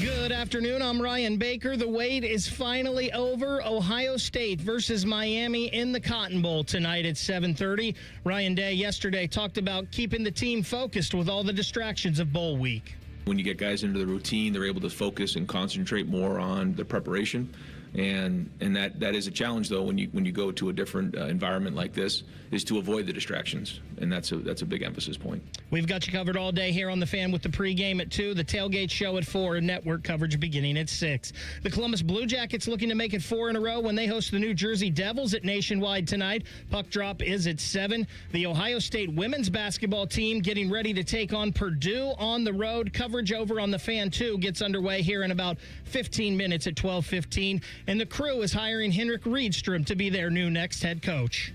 Good afternoon. I'm Ryan Baker. The wait is finally over. Ohio State versus Miami in the Cotton Bowl tonight at 7:30. Ryan Day yesterday talked about keeping the team focused with all the distractions of bowl week. When you get guys into the routine, they're able to focus and concentrate more on the preparation. And that is a challenge, though, when you go to a different environment like this, is to avoid the distractions, and that's a big emphasis point. We've got you covered all day here on The Fan with the pregame at 2, the tailgate show at 4, and network coverage beginning at 6. The Columbus Blue Jackets looking to make it 4 in a row when they host the New Jersey Devils at Nationwide tonight. Puck drop is at 7. The Ohio State women's basketball team getting ready to take on Purdue on the road. Coverage over on The Fan 2 gets underway here in about 15 minutes at 12:15. And the Crew is hiring Henrik Rydstrom to be their new next head coach.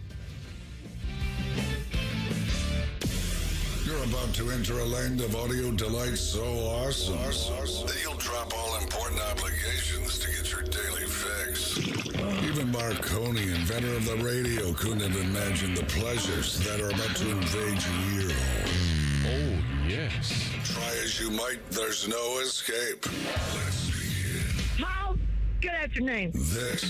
You're about to enter a land of audio delight so awesome that you'll drop all important obligations to get your daily fix. Even Marconi, inventor of the radio, couldn't imagine the pleasures that are about to invade your ear hole. Oh, yes. Try as you might, there's no escape. Let's begin. Mom, good afternoon. This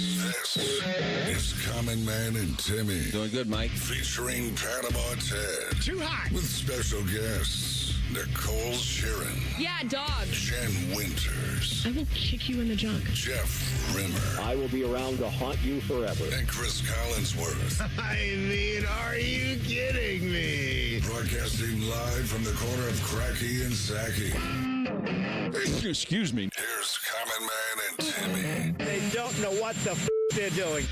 is Common Man and Timmy. Doing good, Mike. Featuring Panama Ted. Too hot. With special guests, Nicole Sheeran. Yeah, dog. Jen Winters. I will kick you in the junk. Jeff Rimmer. I will be around to haunt you forever. And Chris Collinsworth. I mean, are you kidding me? Broadcasting live from the corner of Cracky and Sacky. Excuse me. Here's Common Man and Timmy. They don't know what the they're doing.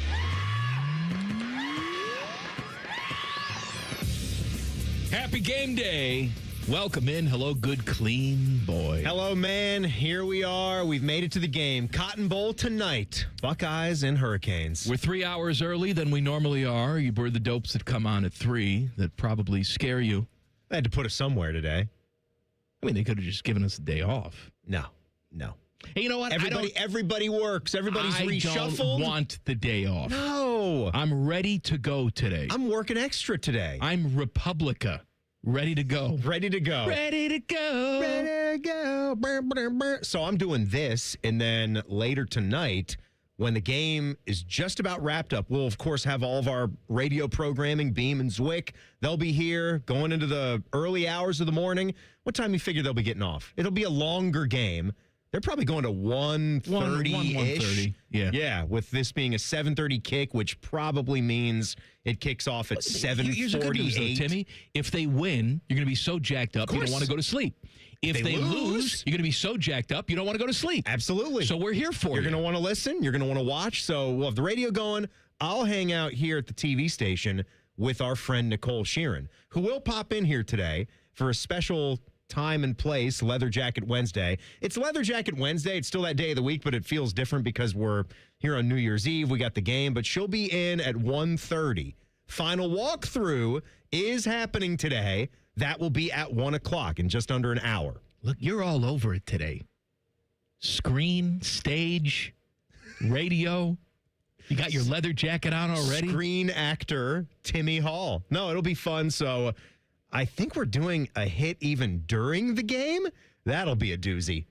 Happy game day. Welcome in. Hello, good, clean boy. Hello, man. Here we are. We've made it to the game. Cotton Bowl tonight. Buckeyes and Hurricanes. We're 3 hours early than we normally are. We're the dopes that come on at 3 that probably scare you. I had to put us somewhere today. I mean, they could have just given us a day off. No. Hey, you know what? Everybody works. Everybody's reshuffled. I don't want the day off. No. I'm ready to go today. I'm working extra today. I'm Republica. Ready to go. Ready to go. Ready to go. Ready to go. Brr, brr, brr. So I'm doing this, and then later tonight, when the game is just about wrapped up, we'll, of course, have all of our radio programming, Beam and Zwick. They'll be here going into the early hours of the morning. What time do you figure they'll be getting off? It'll be a longer game. They're probably going to 1:30-ish. 1:30. Yeah. Yeah, with this being a 7:30 kick, which probably means it kicks off at 7:48. Here's the good news, though, Timmy. If they win, you're going to be so jacked up, you don't want to go to sleep. If they lose, you're going to be so jacked up, you don't want to go to sleep. Absolutely. So we're here for you. You're going to want to listen. You're going to want to watch. So we'll have the radio going. I'll hang out here at the TV station with our friend Nicole Sheeran, who will pop in here today for a special time and place, Leather Jacket Wednesday. It's Leather Jacket Wednesday. It's still that day of the week, but it feels different because we're here on New Year's Eve. We got the game, but she'll be in at 1:30. Final walkthrough is happening today. That will be at 1 o'clock in just under an hour. Look, you're all over it today. Screen, stage, radio. You got your leather jacket on already? Screen actor Timmy Hall. No, it'll be fun. So I think we're doing a hit even during the game. That'll be a doozy.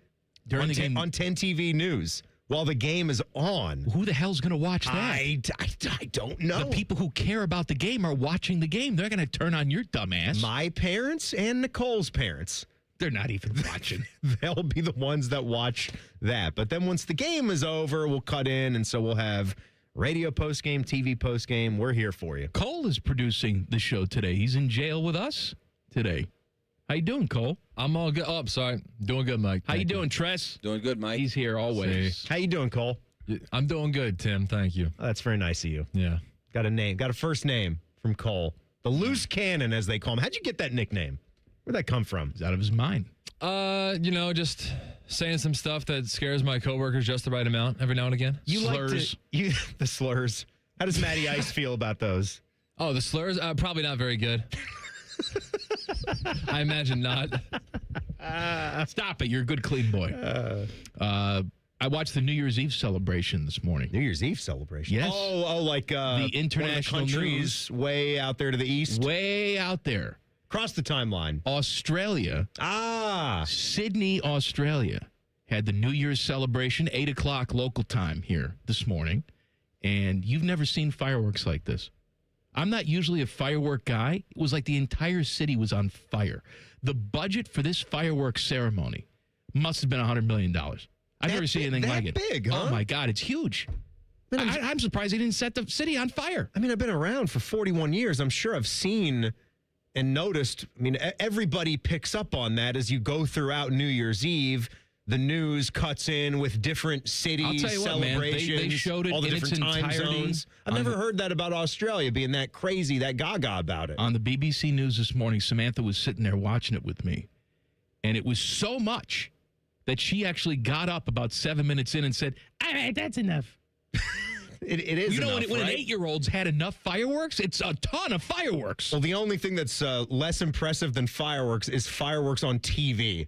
During the game? On 10 TV News while the game is on. Who the hell's going to watch that? I don't know. The people who care about the game are watching the game. They're going to turn on your dumb ass. My parents and Nicole's parents. They're not even watching. They'll be the ones that watch that. But then once the game is over, we'll cut in, and so we'll have radio postgame, TV postgame. We're here for you. Cole is producing the show today. He's in jail with us today. How you doing, Cole? I'm all good. Oh, I'm sorry. Doing good, Mike. How you doing, Tress? Doing good, Mike. He's here always. How you doing, Cole? I'm doing good, Tim. Thank you. Oh, that's very nice of you. Yeah. Got a name. Got a first name from Cole. The Loose Cannon, as they call him. How'd you get that nickname? Where'd that come from? He's out of his mind. Just saying some stuff that scares my coworkers just the right amount every now and again. Slurs. The slurs. How does Matty Ice feel about those? Oh, the slurs? Probably not very good. I imagine not. Stop it. You're a good, clean boy. I watched the New Year's Eve celebration this morning. New Year's Eve celebration? Yes. Oh, like the international one of the countries news. way out there to the east? Way out there. Across the timeline. Australia. Ah. Sydney, Australia. had the New Year's celebration, 8 o'clock local time here this morning. And you've never seen fireworks like this. I'm not usually a firework guy. It was like the entire city was on fire. The budget for this fireworks ceremony must have been $100 million. I've never seen anything like it. Big, huh? Oh, my God. It's huge. I'm surprised they didn't set the city on fire. I mean, I've been around for 41 years. I'm sure I've seen and noticed. I mean, everybody picks up on that as you go throughout New Year's Eve. The news cuts in with different cities, I'll tell you what, man, celebrations, they showed it all the in different its time entirety zones. I've never heard that about Australia being that crazy, that gaga about it. On the BBC News this morning, Samantha was sitting there watching it with me. And it was so much that she actually got up about 7 minutes in and said, all right, that's enough. It is You know, enough, when an right? 8-year-old's had enough fireworks, it's a ton of fireworks. Well, the only thing that's less impressive than fireworks is fireworks on TV.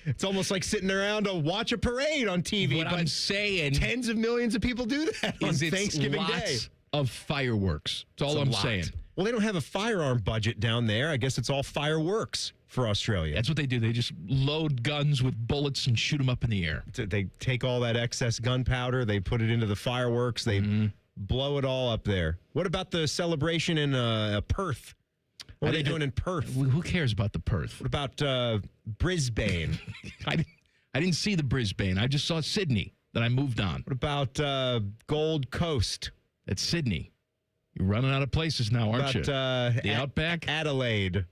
It's almost like sitting around to watch a parade on TV. What I'm saying, tens of millions of people do that on is Thanksgiving Day. lots of fireworks. That's all I'm saying. Well, they don't have a firearm budget down there. I guess it's all fireworks for Australia. That's what they do. They just load guns with bullets and shoot them up in the air. They take all that excess gunpowder, they put it into the fireworks, they blow it all up there. What about the celebration in Perth? What are they doing in Perth? Who cares about the Perth? What about Brisbane? I didn't see the Brisbane. I just saw Sydney. Then I moved on. What about Gold Coast? That's Sydney. You're running out of places now, aren't you? The Outback? Adelaide.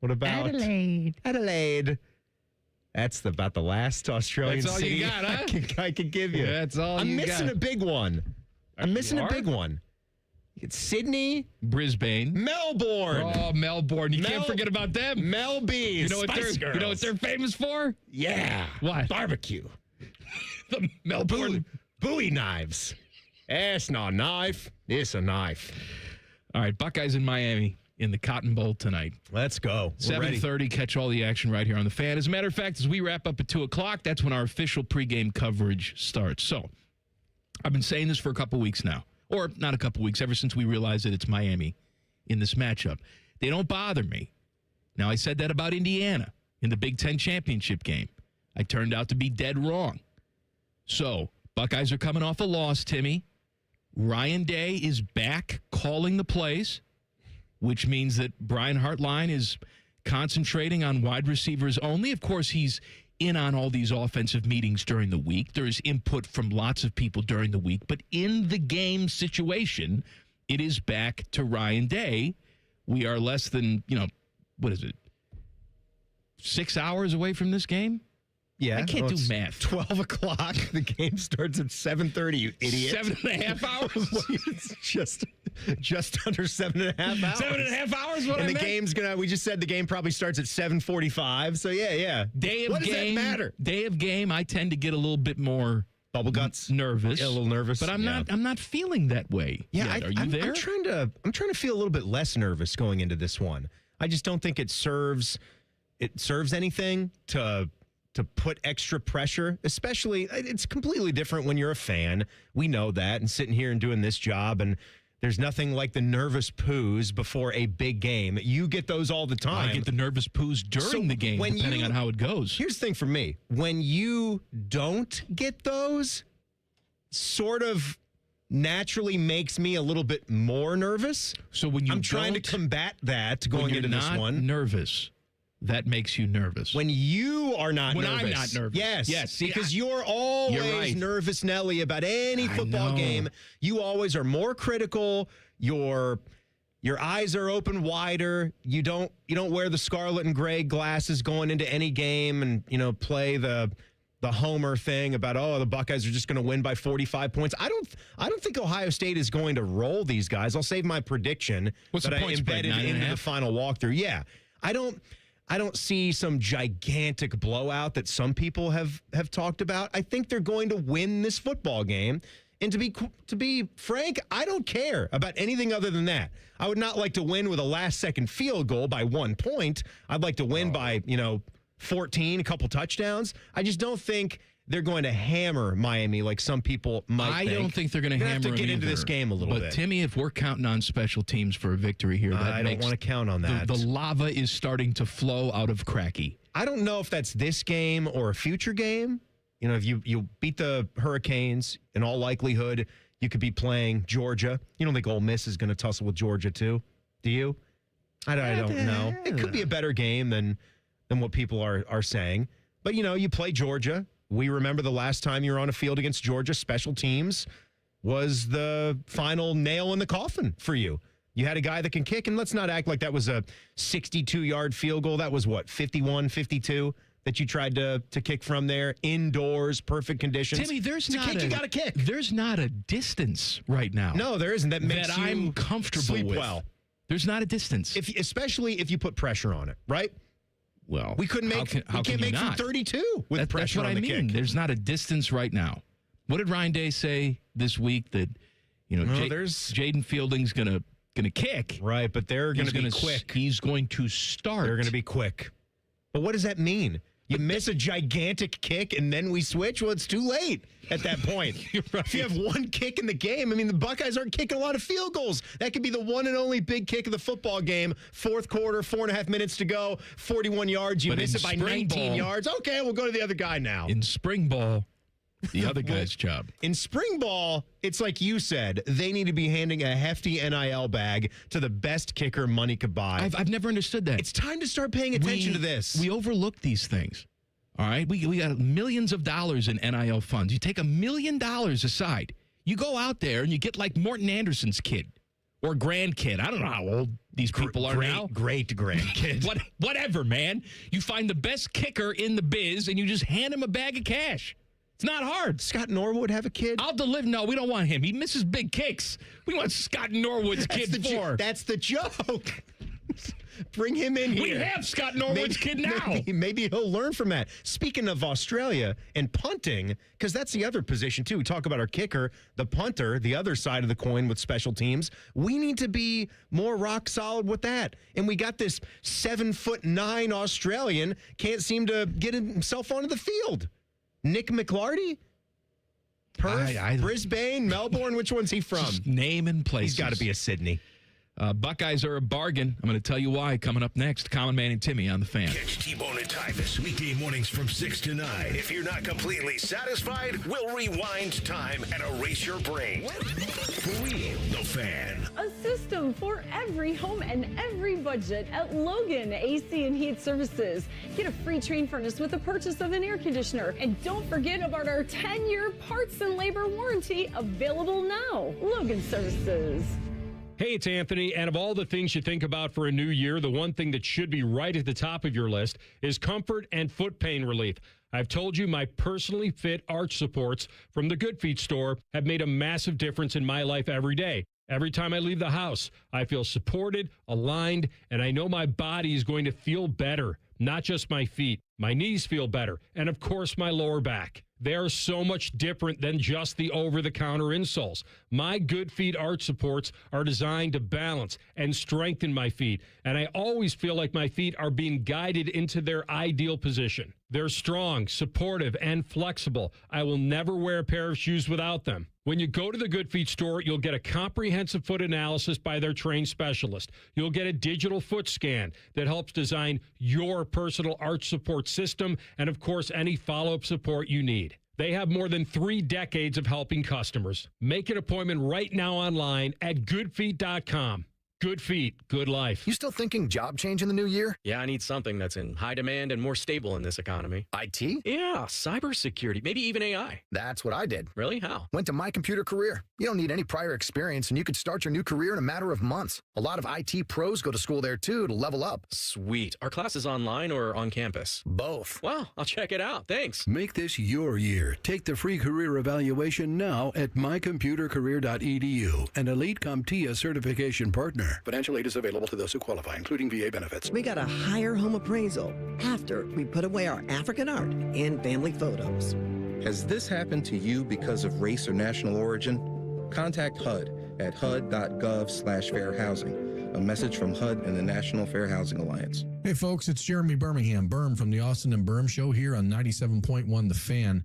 What about Adelaide. That's about the last Australian That's all city you got, huh? I can give you. That's all I'm you missing got. a big one. I'm missing a big one. It's Sydney, Brisbane, Melbourne. Oh, Melbourne! You can't forget about them. Melbees. You know what they're famous for? Yeah. What? Barbecue. The Melbourne. Bowie knives. It's not a knife. It's a knife. All right, Buckeyes in Miami in the Cotton Bowl tonight. Let's go. 7:30. Catch all the action right here on the Fan. As a matter of fact, as we wrap up at 2 o'clock, that's when our official pregame coverage starts. So, I've been saying this for a couple weeks now. Or not a couple weeks, ever since we realized that it's Miami in this matchup. They don't bother me. Now, I said that about Indiana in the Big Ten championship game. I turned out to be dead wrong. So, Buckeyes are coming off a loss, Timmy. Ryan Day is back calling the plays, which means that Brian Hartline is concentrating on wide receivers only. Of course, he's in on all these offensive meetings during the week. There's input from lots of people during the week. But in the game situation, it is back to Ryan Day. We are less than, what is it, 6 hours away from this game? Yeah. I can't do math. 12 o'clock. The game starts at 7:30, you idiot. 7.5 hours? It's just under 7.5 hours. 7.5 hours? What and I the meant? game's we just said the game probably starts at 7:45. So yeah. Day of what game, does that matter? Day of game, I tend to get a little bit more bubble guts, nervous. Yeah, a little nervous. But I'm not feeling that way. Yeah, yet. Are you there? I'm trying to feel a little bit less nervous going into this one. I just don't think it serves anything to put extra pressure, especially it's completely different when you're a fan. We know that, and sitting here and doing this job, and there's nothing like the nervous poos before a big game. You get those all the time. I get the nervous poos during the game, depending on how it goes. Here's the thing for me. When you don't get those, sort of naturally makes me a little bit more nervous. So when I'm trying to combat that going into this one. When you're not nervous, that makes you nervous. When you are not nervous. When I'm not nervous. Yes. Because you're always right. nervous, Nelly, about any football game. You always are more critical. Your eyes are open wider. You don't wear the scarlet and gray glasses going into any game and, play the homer thing about, the Buckeyes are just going to win by 45 points. I don't think Ohio State is going to roll these guys. I'll save my prediction What's that the I point spread, embedded into 9.5? the final walkthrough. Yeah. I don't see some gigantic blowout that some people have talked about. I think they're going to win this football game. And to be frank, I don't care about anything other than that. I would not like to win with a last-second field goal by 1 point. I'd like to win by, 14, a couple touchdowns. I just don't think they're going to hammer Miami like some people might think. I don't think they're going to hammer have to get them into either. this game a little bit. But, Timmy, if we're counting on special teams for a victory here, I don't want to count on that. The lava is starting to flow out of Cracky. I don't know if that's this game or a future game. You know, if you beat the Hurricanes, in all likelihood, you could be playing Georgia. You don't think Ole Miss is going to tussle with Georgia too? Do you? I don't know. It could be a better game than what people are saying. But, you know, you play Georgia. We remember the last time you were on a field against Georgia, special teams was the final nail in the coffin for you. You had a guy that can kick, and let's not act like that was a 62-yard field goal. That was what, 51, 52 that you tried to kick from there, indoors, perfect conditions. Timmy, there's it's not a kick you got to kick. There's not a distance right now. No, there isn't. That makes that you I'm comfortable sleep with. well. There's not a distance. Especially if you put pressure on it, right? Well, we couldn't make. We can't make from 32 with pressure on the kick. That's what I mean. There's not a distance right now. What did Ryan Day say this week? That Jaden Fielding's gonna kick, right? But they're gonna be quick. He's going to start. They're gonna be quick. But what does that mean? You miss a gigantic kick and then we switch? Well, it's too late at that point. Right. If you have one kick in the game, I mean, the Buckeyes aren't kicking a lot of field goals. That could be the one and only big kick of the football game. Fourth quarter, 4.5 minutes to go, 41 yards. You miss it by 19 yards. Okay, we'll go to the other guy now. In spring ball, the other guy's job. In spring ball, it's like you said, they need to be handing a hefty NIL bag to the best kicker money could buy. I've never understood that. It's time to start paying attention to this. We overlook these things. All right? We got millions of dollars in NIL funds. You take $1 million aside. You go out there and you get like Morton Anderson's kid or grandkid. I don't know how old these people are now. Great grandkid. Whatever, man. You find the best kicker in the biz and you just hand him a bag of cash. It's not hard. Scott Norwood have a kid? I'll deliver. No, we don't want him. He misses big kicks. We want Scott Norwood's kid for. That's the joke. Bring him in here. We have Scott Norwood's kid now. Maybe he'll learn from that. Speaking of Australia and punting, because that's the other position, too. We talk about our kicker, the punter, the other side of the coin with special teams. We need to be more rock solid with that. And we got this 7'9" Australian, can't seem to get himself onto the field. Nick McLarty? Perth, Brisbane, Melbourne, which one's he from? Just name and place. He's got to be a Sydney. Buckeyes are a bargain. I'm going to tell you why coming up next. Common Man and Timmy on the Fan. Catch T-Bone and Tyvis weekday mornings from 6 to 9. If you're not completely satisfied, we'll rewind time and erase your brain. For real, the Fan. A system for every home and every budget at Logan AC and Heat Services. Get a free train furnace with the purchase of an air conditioner. And don't forget about our 10-year parts and labor warranty available now. Logan Services. Hey, it's Anthony, and of all the things you think about for a new year, the one thing that should be right at the top of your list is comfort and foot pain relief. I've told you my personally fit arch supports from the Good Feet store have made a massive difference in my life every day. Every time I leave the house, I feel supported, aligned, and I know my body is going to feel better. Not just my feet. My knees feel better, and of course my lower back. They are so much different than just the over-the-counter insoles. My Good Feet arch supports are designed to balance and strengthen my feet, and I always feel like my feet are being guided into their ideal position. They're strong, supportive, and flexible. I will never wear a pair of shoes without them. When you go to the Good Feet store, you'll get a comprehensive foot analysis by their trained specialist. You'll get a digital foot scan that helps design your personal arch support system and, of course, any follow-up support you need. They have more than 3 decades of helping customers. Make an appointment right now online at goodfeet.com. Good feet, good life. You still thinking job change in the new year? Yeah, I need something that's in high demand and more stable in this economy. IT? Yeah, cybersecurity, maybe even AI. That's what I did. Really? How? Went to My Computer Career. You don't need any prior experience, and you could start your new career in a matter of months. A lot of IT pros go to school there, too, to level up. Sweet. Are classes online or on campus? Both. Well, I'll check it out. Thanks. Make this your year. Take the free career evaluation now at mycomputercareer.edu, an Elite CompTIA certification partner. Financial aid is available to those who qualify, including VA benefits. We got a higher home appraisal after we put away our African art and family photos. Has this happened to you because of race or national origin? Contact HUD at hud.gov/fair housing. A message from HUD and the National Fair Housing Alliance. Hey folks, it's Jeremy Birmingham, Berm from the Austin and Berm Show here on 97.1 The Fan.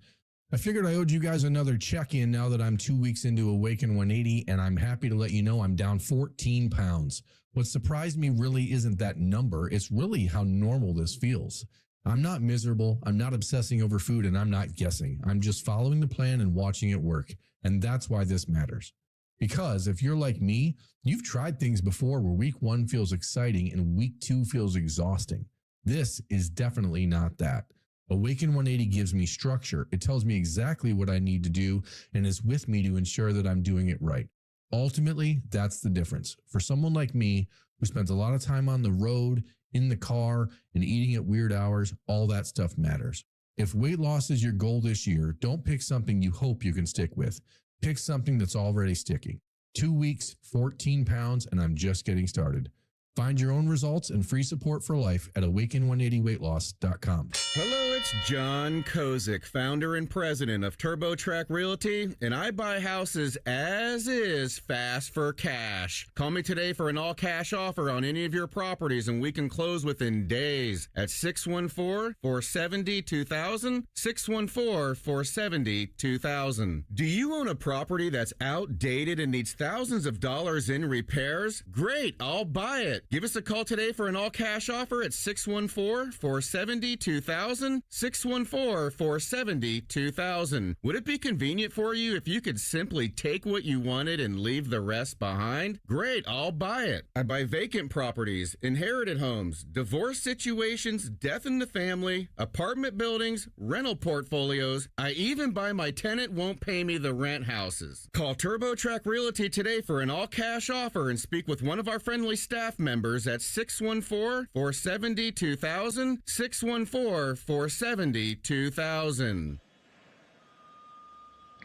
I figured I owed you guys another check-in now that I'm 2 weeks into Awaken 180, and I'm happy to let you know I'm down 14 pounds. What surprised me really isn't that number, it's really how normal this feels. I'm not miserable. I'm not obsessing over food, and I'm not guessing. I'm just following the plan and watching it work. And that's why this matters. Because if you're like me, you've tried things before where week 1 feels exciting and week 2 feels exhausting. This is definitely not that. Awaken 180 gives me structure. It tells me exactly what I need to do and is with me to ensure that I'm doing it right. Ultimately, that's the difference. For someone like me who spends a lot of time on the road, in the car, and eating at weird hours, all that stuff matters. If weight loss is your goal this year, don't pick something you hope you can stick with. Pick something that's already sticking. 2 weeks, 14 pounds, and I'm just getting started. Find your own results and free support for life at awaken180weightloss.com. Hello, it's John Kozik, founder and president of TurboTrack Realty, and I buy houses as is fast for cash. Call me today for an all-cash offer on any of your properties, and we can close within days at 614-470-2000, 614-470-2000. Do you own a property that's outdated and needs thousands of dollars in repairs? Great, I'll buy it. Give us a call today for an all-cash offer at 614-470-2000, 614-470-2000. Would it be convenient for you if you could simply take what you wanted and leave the rest behind? Great, I'll buy it. I buy vacant properties, inherited homes, divorce situations, death in the family, apartment buildings, rental portfolios. I even buy my tenant won't pay me the rent houses. Call TurboTrack Realty today for an all-cash offer and speak with one of our friendly staff members at 614-470-2000, 614-470-2000.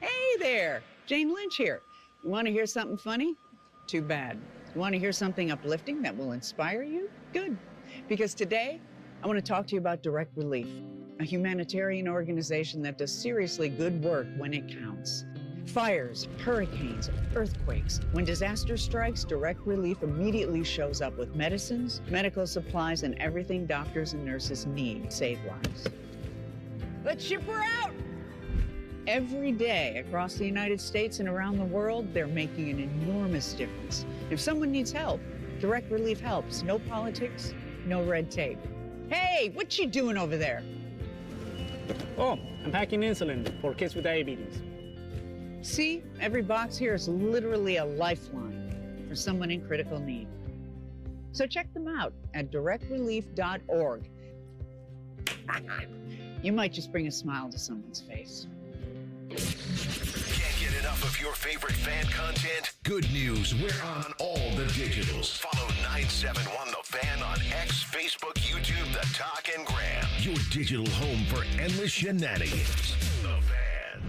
Hey there, Jane Lynch here. You want to hear something funny? Too bad. You want to hear something uplifting that will inspire you? Good. Because today, I want to talk to you about Direct Relief, a humanitarian organization that does seriously good work when it counts. Fires, hurricanes, earthquakes. When disaster strikes, Direct Relief immediately shows up with medicines, medical supplies, and everything doctors and nurses need to save lives. Let's ship her out! Every day across the United States and around the world, they're making an enormous difference. If someone needs help, Direct Relief helps. No politics, no red tape. Hey, what you doing over there? Oh, I'm packing insulin for kids with diabetes. See, every box here is literally a lifeline for someone in critical need. So check them out at directrelief.org. You might just bring a smile to someone's face. Can't get enough of your favorite fan content? Good news, we're on all the digitals. Follow 971 The Fan on X, Facebook, YouTube, The Talk, and Gram. Your digital home for endless shenanigans. The Fan.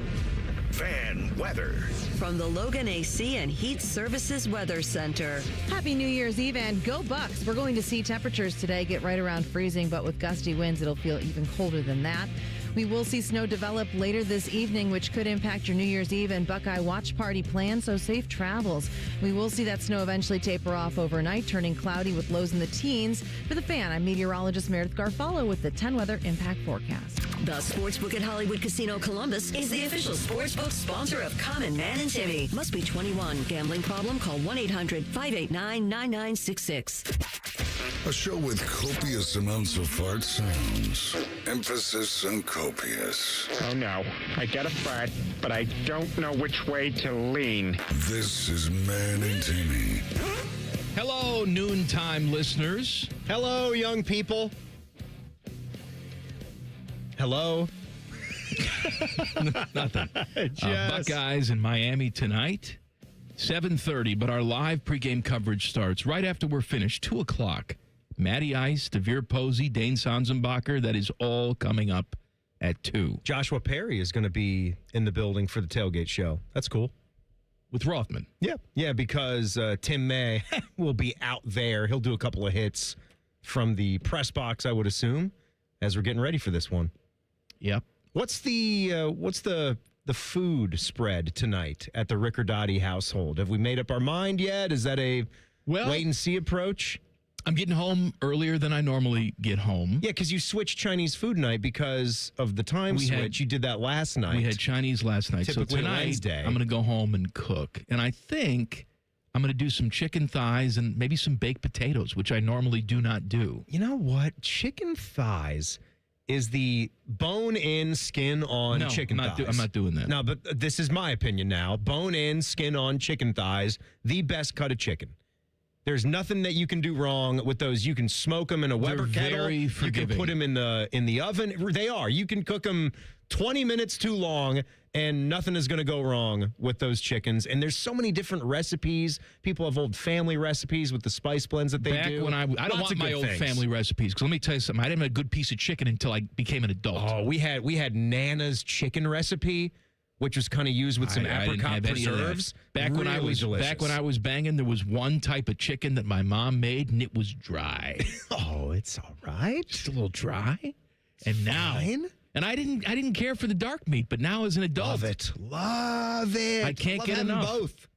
Fan weather. From the Logan AC and Heat Services Weather Center. Happy New Year's Eve and go Bucks. We're going to see temperatures today get right around freezing, but with gusty winds, it'll feel even colder than that. We will see snow develop later this evening, which could impact your New Year's Eve and Buckeye watch party plans, so safe travels. We will see that snow eventually taper off overnight, turning cloudy with lows in the teens. For The Fan, I'm meteorologist Meredith Garfalo with the 10 Weather Impact Forecast. The Sportsbook at Hollywood Casino Columbus is the official sportsbook sponsor of Common Man and Timmy. Must be 21. Gambling problem? Call 1-800-589-9966. A show with copious amounts of fart sounds. Emphasis on copious. Oh no, I get a fart, but I don't know which way to lean. This is Man and Timmy. Hello, noontime listeners. Hello, young people. Hello. Nothing. Buckeyes in Miami tonight, 7:30, but our live pregame coverage starts right after we're finished, 2 o'clock. Matty Ice, Devere Posey, Dane Sanzenbacher, that is all coming up at 2. Joshua Perry is going to be in the building for the tailgate show. That's cool. With Rothman. Yeah. Yeah, because Tim May will be out there. He'll do a couple of hits from the press box, I would assume, as we're getting ready for this one. Yep. What's the food spread tonight at the Riccardotti household? Have we made up our mind yet? Is that a wait and see approach? I'm getting home earlier than I normally get home. Yeah, because you switched Chinese food night because of the time switch. You did that last night. We had Chinese last night. Typically so tonight, Wednesday. I'm going to go home and cook. And I think I'm going to do some chicken thighs and maybe some baked potatoes, which I normally do not do. You know what? Chicken thighs is the bone-in, skin-on chicken thighs. I'm not doing that. No, but this is my opinion now. Bone-in, skin-on chicken thighs, the best cut of chicken. There's nothing that you can do wrong with those. You can smoke them in a Weber kettle. Very forgiving. You can put them in the oven. They are. You can cook them 20 minutes too long, and nothing is going to go wrong with those chickens. And there's so many different recipes. People have old family recipes with the spice blends that they do. When I don't want my old family recipes, because let me tell you something. I didn't have a good piece of chicken until I became an adult. Oh, we had Nana's chicken recipe, which was kind of used with some apricot preserves. Back when I was banging, there was one type of chicken that my mom made, and it was dry. Oh, it's all right. Just a little dry. And now, and I didn't care for the dark meat, but now as an adult, love it. I can't love get enough. Both.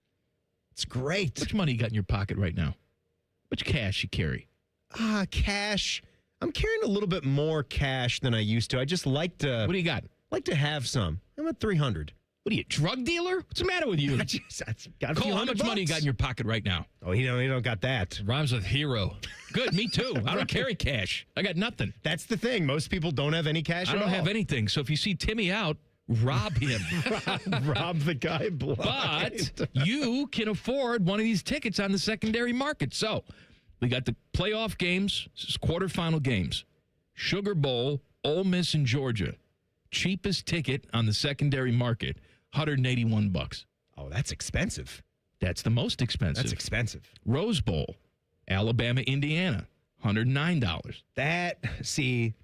It's great. Much money you got in your pocket right now? Much cash you carry? Cash. I'm carrying a little bit more cash than I used to. I just like to. What do you got? Like to have some. I'm at 300. What are you, drug dealer? What's the matter with you? Cole, how much money you got in your pocket right now? Oh, he don't got that. Rhymes with hero. Good, me too. I don't carry cash. I got nothing. That's the thing. Most people don't have any cash I at all. don't have anything. So if you see Timmy out, rob him. rob the guy blind. But you can afford one of these tickets on the secondary market. So we got the playoff games, this is quarterfinal games. Sugar Bowl, Ole Miss, and Georgia. Cheapest ticket on the secondary market, $181. Oh, that's expensive. That's the most expensive. That's expensive. Rose Bowl, Alabama, Indiana, $109.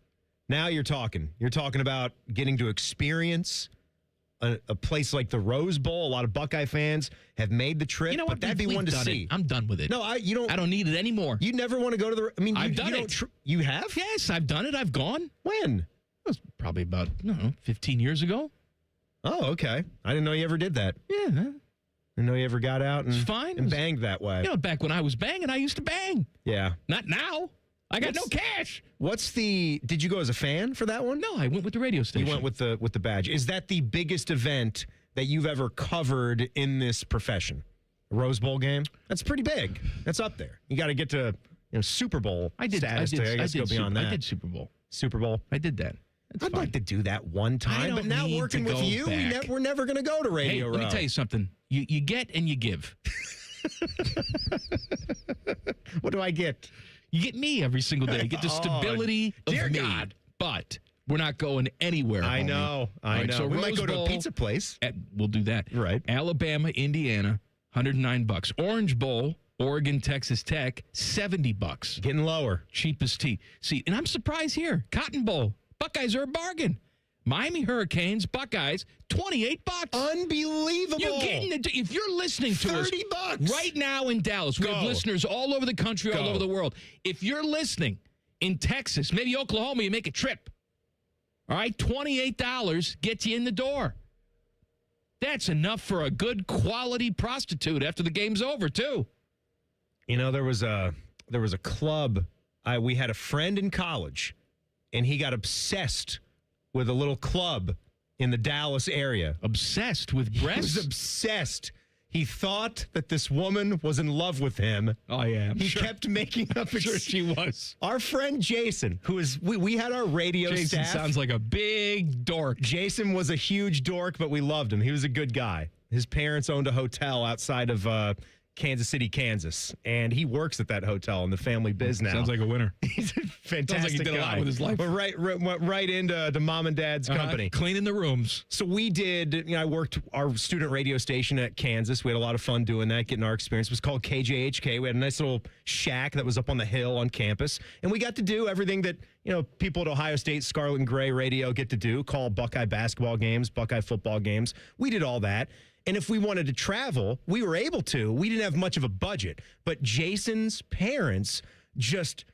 Now you're talking. You're talking about getting to experience a place like the Rose Bowl. A lot of Buckeye fans have made the trip. You know what? But that'd be one to done see. It. I'm done with it. No, I don't need it anymore. You never want to go to the. I mean, I've done it. You have? Yes, I've done it. I've gone. When? It was probably about 15 years ago. Oh, okay. I didn't know you ever did that. Yeah. I didn't know you ever got out and, banged that way. You know, back when I was banging, I used to bang. Yeah. Not now. I got no cash. Did you go as a fan for that one? No, I went with the radio station. You went with the badge. Is that the biggest event that you've ever covered in this profession? A Rose Bowl game? That's pretty big. That's up there. You got to get to Super Bowl status to go beyond that. I did Super Bowl. Super Bowl? I did that. I'd like to do that one time, but now working with you, we're never going to go to Radio Row. Let me tell you something. You get and you give. What do I get? You get me every single day. You get the stability of dear me. God. But we're not going anywhere. I homie. know. All right, so we might Rose go to Bowl, a pizza place. We'll do that. Right. Alabama, Indiana, $109. Orange Bowl, Oregon, Texas Tech, $70. Getting lower. Cheapest tea. See, and I'm surprised here. Cotton Bowl, Buckeyes are a bargain. Miami Hurricanes, Buckeyes, $28. Unbelievable. You're getting if you're listening to us $30 right now in Dallas, we have listeners all over the country, all over the world. If you're listening in Texas, maybe Oklahoma, you make a trip. All right, $28 gets you in the door. That's enough for a good quality prostitute after the game's over, too. You know, there was a club. We had a friend in college, and he got obsessed with a little club in the Dallas area. Obsessed with breasts? He was obsessed. He thought that this woman was in love with him. Oh, yeah. He kept making up. I'm sure she was. Our friend Jason, who is, we had our radio Jason staff. sounds like a big dork. Jason was a huge dork, but we loved him. He was a good guy. His parents owned a hotel outside of Kansas City, Kansas, and he works at that hotel in the family biz now. Sounds like a winner. He's a fantastic Sounds like he did guy. a lot with his life. But went right into the mom and dad's company. Cleaning the rooms. So we did, I worked our student radio station at Kansas. We had a lot of fun doing that, getting our experience. It was called KJHK. We had a nice little shack that was up on the hill on campus. And we got to do everything that, people at Ohio State Scarlet and Gray radio get to do, call Buckeye basketball games, Buckeye football games. We did all that. And if we wanted to travel, we were able to. We didn't have much of a budget. But Jason's parents just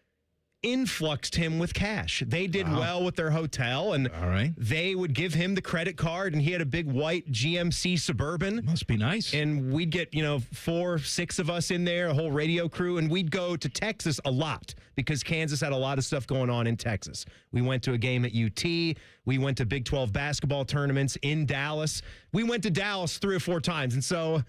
influxed him with cash. They did well with their hotel, and they would give him the credit card, and he had a big white GMC Suburban. Must be nice. And we'd get, 4, 6 of us in there, a whole radio crew, and we'd go to Texas a lot because Kansas had a lot of stuff going on in Texas. We went to a game at UT. We went to Big 12 basketball tournaments in Dallas. We went to Dallas 3 or 4 times, and so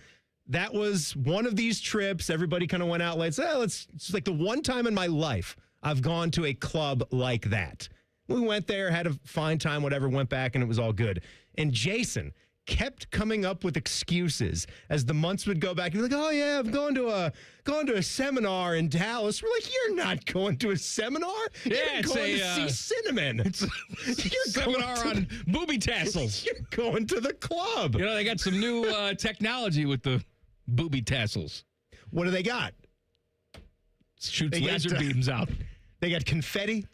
that was one of these trips. Everybody kind of went out late. It's like the one time in my life I've gone to a club like that. We went there, had a fine time, whatever, went back, and it was all good. And Jason kept coming up with excuses as the months would go back. He'd be like, oh, yeah, I'm going to a seminar in Dallas. We're like, you're not going to a seminar. Yeah, you're going to see Cinnamon. It's a seminar on booby tassels. You're going to the club. You know, they got some new technology with the booby tassels. What do they got? Shoots laser beams out. They got confetti.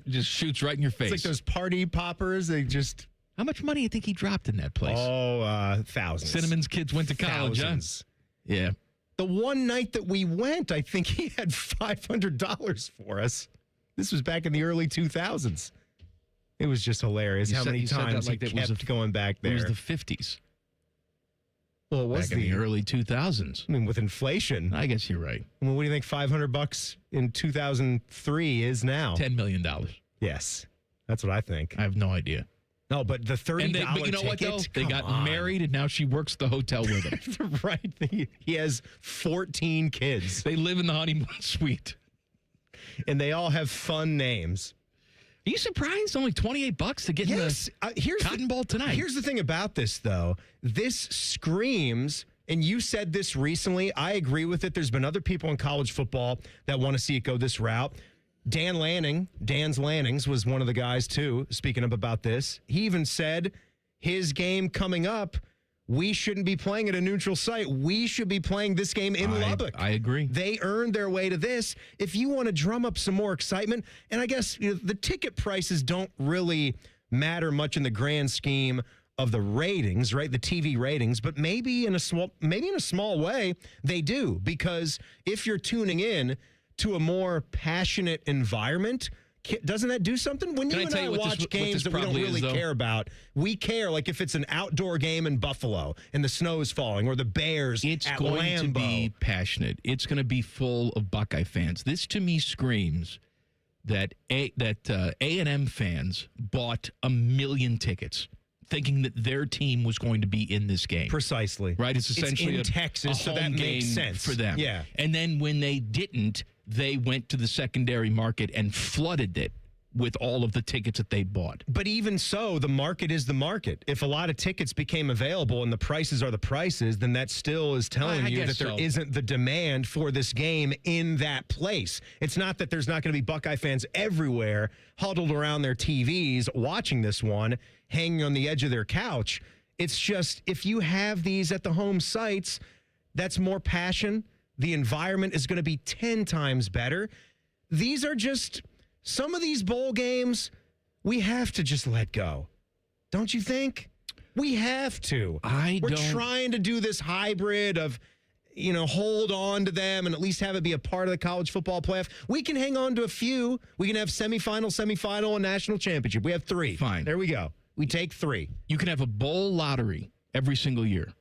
Just shoots right in your face. It's like those party poppers. They just... How much money do you think he dropped in that place? Oh, thousands. Cinnamon's kids went to college, Thousands. Huh? Yeah. The one night that we went, I think he had $500 for us. This was back in the early 2000s. It was just hilarious how many times he kept going back there. It was the 50s. Well, it was back in the early 2000s. I mean, with inflation. I guess you're right. Well, what do you think $500 in 2003 is now? $10 million. Yes. That's what I think. I have no idea. No, but the $30 but you know what, though? They got married, and now she works the hotel with him. Right. He has 14 kids. They live in the honeymoon suite. And they all have fun names. Are you surprised? Only $28 to get in the Cotton Bowl tonight. Here's the thing about this, though. This screams, and you said this recently. I agree with it. There's been other people in college football that want to see it go this route. Dan's Lannings was one of the guys, too, speaking up about this. He even said his game coming up, we shouldn't be playing at a neutral site. We should be playing this game in Lubbock. I agree. They earned their way to this. If you want to drum up some more excitement, and I guess the ticket prices don't really matter much in the grand scheme of the ratings, right? The TV ratings, but maybe in a small way they do, because if you're tuning in to a more passionate environment, doesn't that do something? When you and I watch games that we don't really care about, we care like if it's an outdoor game in Buffalo and the snow is falling, or the Bears it's at going Lambeau. To be passionate. It's going to be full of Buckeye fans. This to me screams that A&M fans bought 1 million tickets, thinking that their team was going to be in this game. Precisely. Right? It's essentially in Texas, so that makes sense for them. Yeah. And then when they didn't, they went to the secondary market and flooded it with all of the tickets that they bought. But even so, the market is the market. If a lot of tickets became available and the prices are the prices, then that still is telling you that there isn't the demand for this game in that place. It's not that there's not going to be Buckeye fans everywhere huddled around their TVs watching this one, hanging on the edge of their couch. It's just, if you have these at the home sites, that's more passion. The environment is going to be 10 times better. These are just... Some of these bowl games, we have to just let go. Don't you think? We have to. We're trying to do this hybrid of, hold on to them and at least have it be a part of the college football playoff. We can hang on to a few. We can have semifinal, and national championship. We have 3. Fine. There we go. We take 3. You can have a bowl lottery every single year.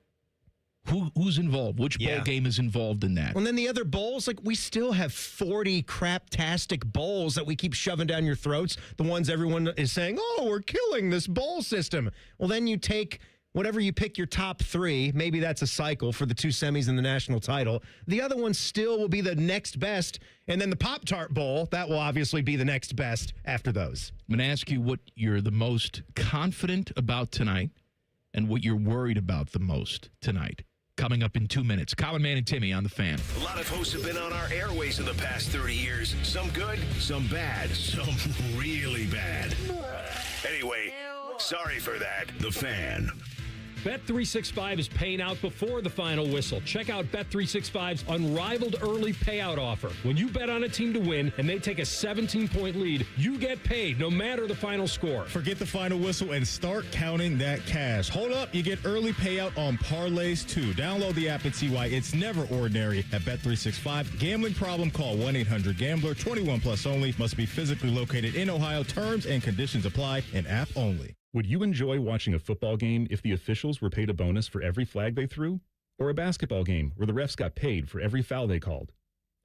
Who's involved? Which bowl game is involved in that? And then the other bowls, we still have 40 craptastic bowls that we keep shoving down your throats. The ones everyone is saying, oh, we're killing this bowl system. Well, then you take whatever you pick your top 3. Maybe that's a cycle for the 2 semis and the national title. The other one still will be the next best. And then the Pop-Tart Bowl, that will obviously be the next best after those. I'm going to ask you what you're the most confident about tonight and what you're worried about the most tonight. Coming up in 2 minutes. Common Man and Timmy on the Fan. A lot of hosts have been on our airways in the past 30 years. Some good, some bad, some really bad. Anyway, sorry for that. The Fan. Bet365 is paying out before the final whistle. Check out Bet365's unrivaled early payout offer. When you bet on a team to win and they take a 17-point lead, you get paid no matter the final score. Forget the final whistle and start counting that cash. Hold up, you get early payout on parlays too. Download the app and see why it's never ordinary at Bet365. Gambling problem? Call 1-800-GAMBLER. 21 plus only. Must be physically located in Ohio. Terms and conditions apply. In app only. Would you enjoy watching a football game if the officials were paid a bonus for every flag they threw? Or a basketball game where the refs got paid for every foul they called?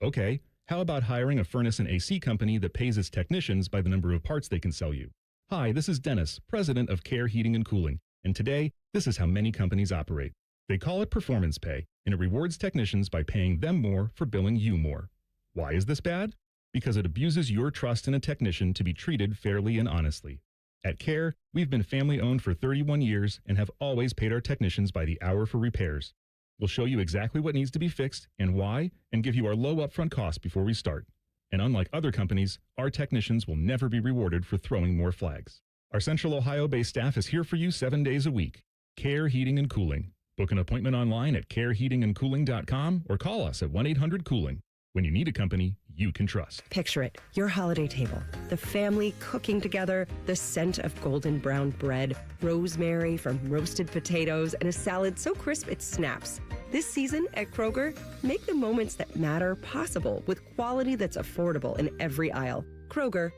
Okay, how about hiring a furnace and AC company that pays its technicians by the number of parts they can sell you? Hi, this is Dennis, president of Care Heating and Cooling, and today, this is how many companies operate. They call it performance pay, and it rewards technicians by paying them more for billing you more. Why is this bad? because it abuses your trust in a technician to be treated fairly and honestly. At CARE, we've been family-owned for 31 years and have always paid our technicians by the hour for repairs. We'll show you exactly what needs to be fixed and why, and give you our low upfront cost before we start. And unlike other companies, our technicians will never be rewarded for throwing more flags. Our Central Ohio-based staff is here for you 7 days a week. CARE Heating and Cooling. Book an appointment online at careheatingandcooling.com or call us at 1-800-COOLING. When you need a company you can trust. Picture it, your holiday table, the family cooking together, the scent of golden brown bread, rosemary from roasted potatoes, and a salad so crisp it snaps. This season at Kroger, make the moments that matter possible with quality that's affordable in every aisle. Kroger,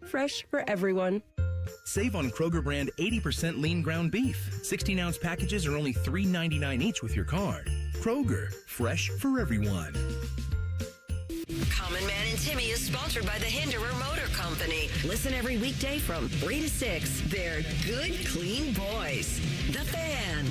fresh for everyone. Save on Kroger brand 80% lean ground beef. 16-ounce packages are only $3.99 each with your card. Kroger, fresh for everyone. Common Man and Timmy is sponsored by the Hinderer Motor Company. Listen every weekday from 3 to 6. They're good, clean boys. The Fan.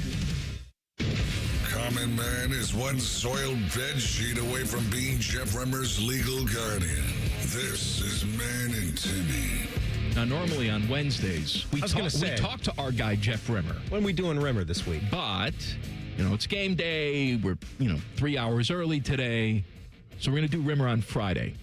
Common Man is one soiled bed sheet away from being Jeff Remmer's legal guardian. This is Man and Timmy. Now, normally on Wednesdays, we talk to our guy, Jeff Rimmer. When are we doing Rimmer this week? But, it's game day. We're, 3 hours early today. So we're going to do Rimmer on Friday.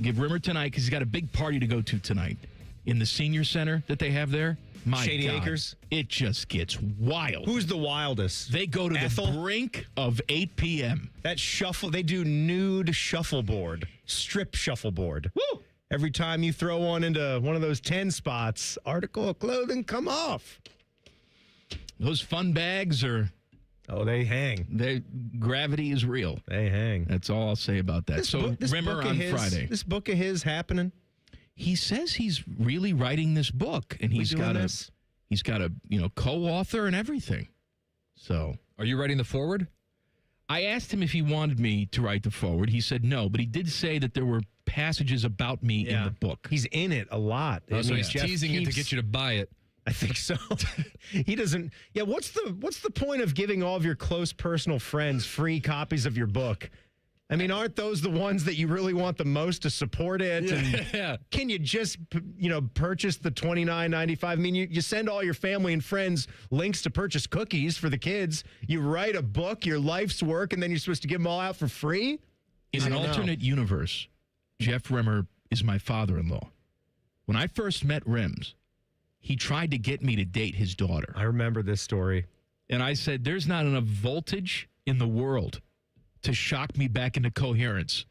Give Rimmer tonight because he's got a big party to go to tonight in the senior center that they have there. My Shady God, Acres? It just gets wild. Who's the wildest? They go to Ethel? the brink of 8 p.m. That shuffle, they do nude shuffleboard, strip shuffleboard. Woo! Every time you throw one into one of those 10 spots, article of clothing come off. Those fun bags are... Oh, they hang. Gravity is real. They hang. That's all I'll say about that. This Rimmer on Friday. This book of his happening? He says he's really writing this book, and he's got a co-author and everything. So, are you writing the foreword? I asked him if he wanted me to write the foreword. He said no, but he did say that there were passages about me in the book. He's in it a lot. Oh, so he's teasing it to get you to buy it. I think so. He doesn't. Yeah. What's the point of giving all of your close personal friends free copies of your book? I mean, aren't those the ones that you really want the most to support it? Yeah. And can you just, purchase the $29.95? I mean, you send all your family and friends links to purchase cookies for the kids. You write a book, your life's work, and then you're supposed to give them all out for free? In an alternate universe, Jeff Rimmer is my father-in-law. When I first met Rims, he tried to get me to date his daughter. I remember this story. And I said, there's not enough voltage in the world to shock me back into coherence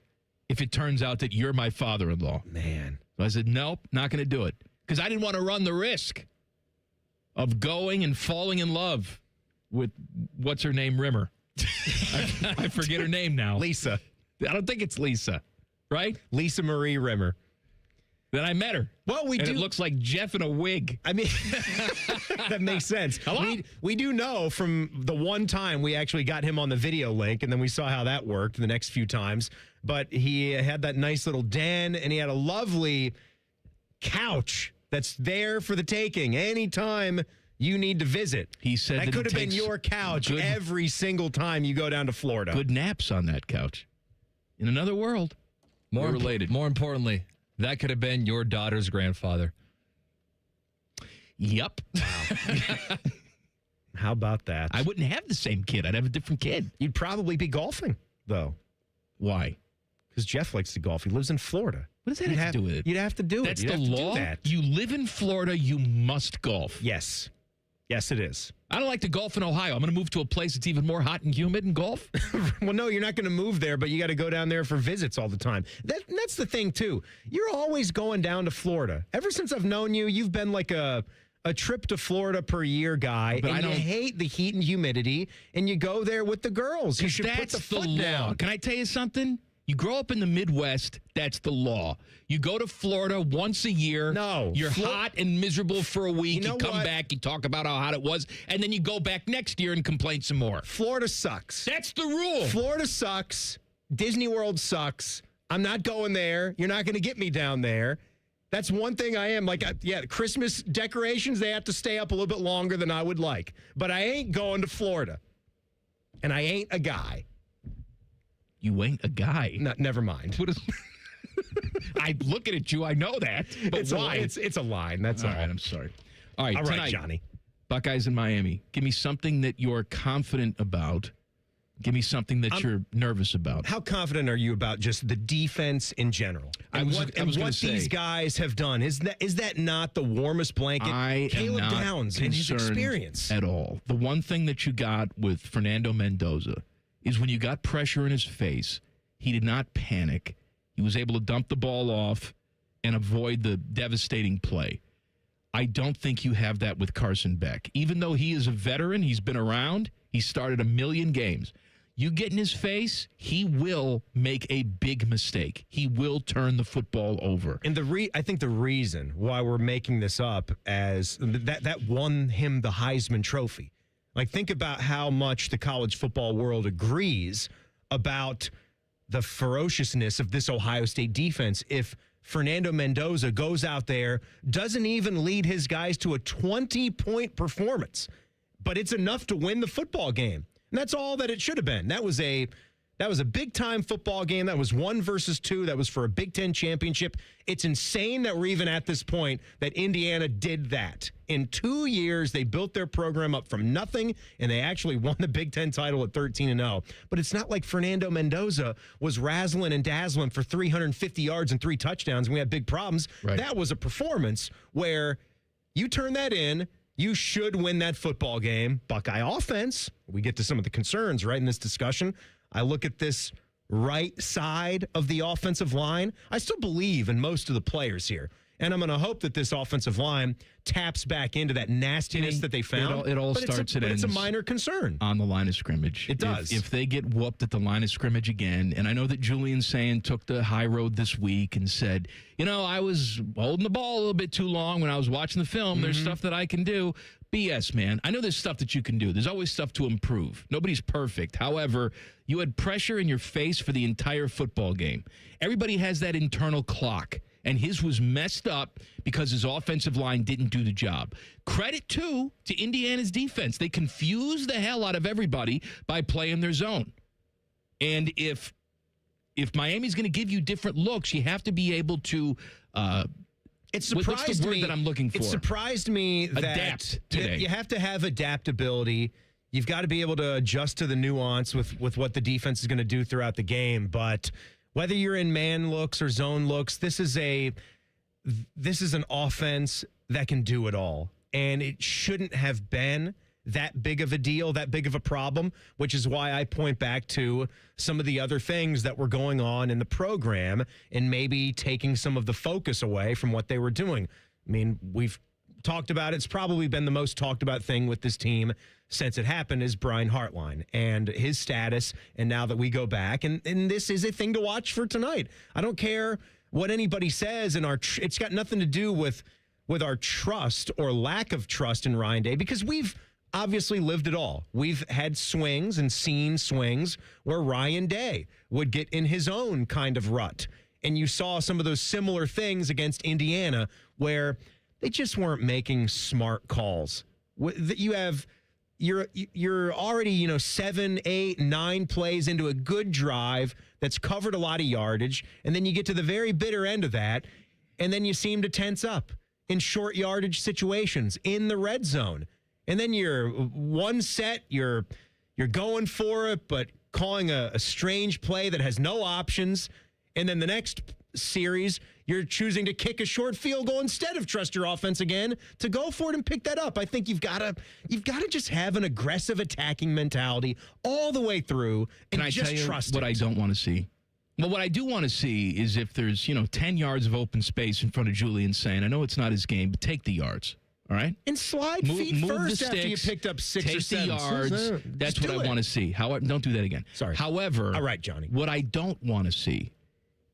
if it turns out that you're my father-in-law. Man. So I said, nope, not going to do it. Because I didn't want to run the risk of going and falling in love with, what's her name, Rimmer. I forget her name now. Lisa. I don't think it's Lisa, right? Lisa Marie Rimmer. Then I met her. Well, It looks like Jeff in a wig. I mean, that makes sense. Hello? We do know from the one time we actually got him on the video link, and then we saw how that worked the next few times. But he had that nice little den, and he had a lovely couch that's there for the taking anytime you need to visit. He said that could have been your couch every single time you go down to Florida. Good naps on that couch. In another world. More related. More importantly, that could have been your daughter's grandfather. Yep. Wow. How about that? I wouldn't have the same kid. I'd have a different kid. You'd probably be golfing, though. Why? Because Jeff likes to golf. He lives in Florida. What does that have to do with it? You'd have to do it. That's You'd the have to law? do that. You live in Florida, you must golf. Yes. Yes, it is. I don't like to golf in Ohio. I'm going to move to a place that's even more hot and humid and golf. Well, no, you're not going to move there, but you got to go down there for visits all the time. That's the thing, too. You're always going down to Florida. Ever since I've known you, you've been like a trip to Florida per year guy, but you hate the heat and humidity, and you go there with the girls. You should put the foot down. Can I tell you something? You grow up in the Midwest, that's the law. You go to Florida once a year. No. You're hot and miserable for a week. You know come what? back, you talk about how hot it was, and then you go back next year and complain some more. Florida sucks. That's the rule. Florida sucks. Disney World sucks. I'm not going there. You're not going to get me down there. That's one thing I am. Christmas decorations, they have to stay up a little bit longer than I would like. But I ain't going to Florida. And I ain't a guy. You ain't a guy. No, never mind. What is... I'm looking at you. I know that. But It's why? it's a line. That's all. All right, I'm sorry. All right, All tonight, right, Johnny. Buckeyes in Miami. Give me something that you're confident about. Give me something that you're nervous about. How confident are you about just the defense in general? And what these guys have done? Is that not the warmest blanket? Caleb am not Downs and his concerned experience. at all. The one thing that you got with Fernando Mendoza is when you got pressure in his face, he did not panic. He was able to dump the ball off and avoid the devastating play. I don't think you have that with Carson Beck. Even though he is a veteran, he's been around, he started 1 million games. You get in his face, he will make a big mistake. He will turn the football over. And I think the reason why we're making this up as that won him the Heisman Trophy. Like, think about how much the college football world agrees about the ferociousness of this Ohio State defense. If Fernando Mendoza goes out there, doesn't even lead his guys to a 20-point performance, but it's enough to win the football game. And that's all that it should have been. That was a big-time football game. That was 1 versus 2. That was for a Big Ten championship. It's insane that we're even at this point that Indiana did that. In 2 years, they built their program up from nothing, and they actually won the Big Ten title at 13-0. But it's not like Fernando Mendoza was razzling and dazzling for 350 yards and 3 touchdowns, and we had big problems. Right. That was a performance where you turn that in, you should win that football game. Buckeye offense, we get to some of the concerns, right, in this discussion. I look at this right side of the offensive line. I still believe in most of the players here. And I'm going to hope that this offensive line taps back into that nastiness that they found. It all starts and ends. It's a minor concern. On the line of scrimmage. It does. If they get whooped at the line of scrimmage again, and I know that Julian Sayin took the high road this week and said, I was holding the ball a little bit too long when I was watching the film. There's stuff that I can do. BS, man. I know there's stuff that you can do. There's always stuff to improve. Nobody's perfect. However, you had pressure in your face for the entire football game. Everybody has that internal clock, and his was messed up because his offensive line didn't do the job. Credit, too, to Indiana's defense. They confused the hell out of everybody by playing their zone. And if Miami's going to give you different looks, you have to be able to It surprised what's the word me that I'm looking for? It surprised me that Adapt today. You have to have adaptability. You've got to be able to adjust to the nuance with what the defense is going to do throughout the game. But whether you're in man looks or zone looks, this is an offense that can do it all. And it shouldn't have been that big of a deal, that big of a problem, which is why I point back to some of the other things that were going on in the program and maybe taking some of the focus away from what they were doing. I mean, we've talked about it. It's probably been the most talked about thing with this team since it happened is Brian Hartline and his status. And now that we go back, and this is a thing to watch for tonight. I don't care what anybody says, and it's got nothing to do with our trust or lack of trust in Ryan Day, because we've obviously lived it all. We've had swings and seen swings where Ryan Day would get in his own kind of rut. And you saw some of those similar things against Indiana where they just weren't making smart calls. You're already, 7, 8, 9 plays into a good drive that's covered a lot of yardage. And then you get to the very bitter end of that, and then you seem to tense up in short yardage situations in the red zone. And then you're one set, you're going for it, but calling a strange play that has no options. And then the next series, you're choosing to kick a short field goal instead of trust your offense again to go for it and pick that up. I think you've got to just have an aggressive attacking mentality all the way through and just trust what it. I don't want to see? Well, what I do want to see is if there's, 10 yards of open space in front of Julian Sayin. I know it's not his game, but take the yards. All right? And slide feet first after you picked up 6 or 7. Take the yards. That's what I want to see. Don't do that again. Sorry. However, all right, Johnny. What I don't want to see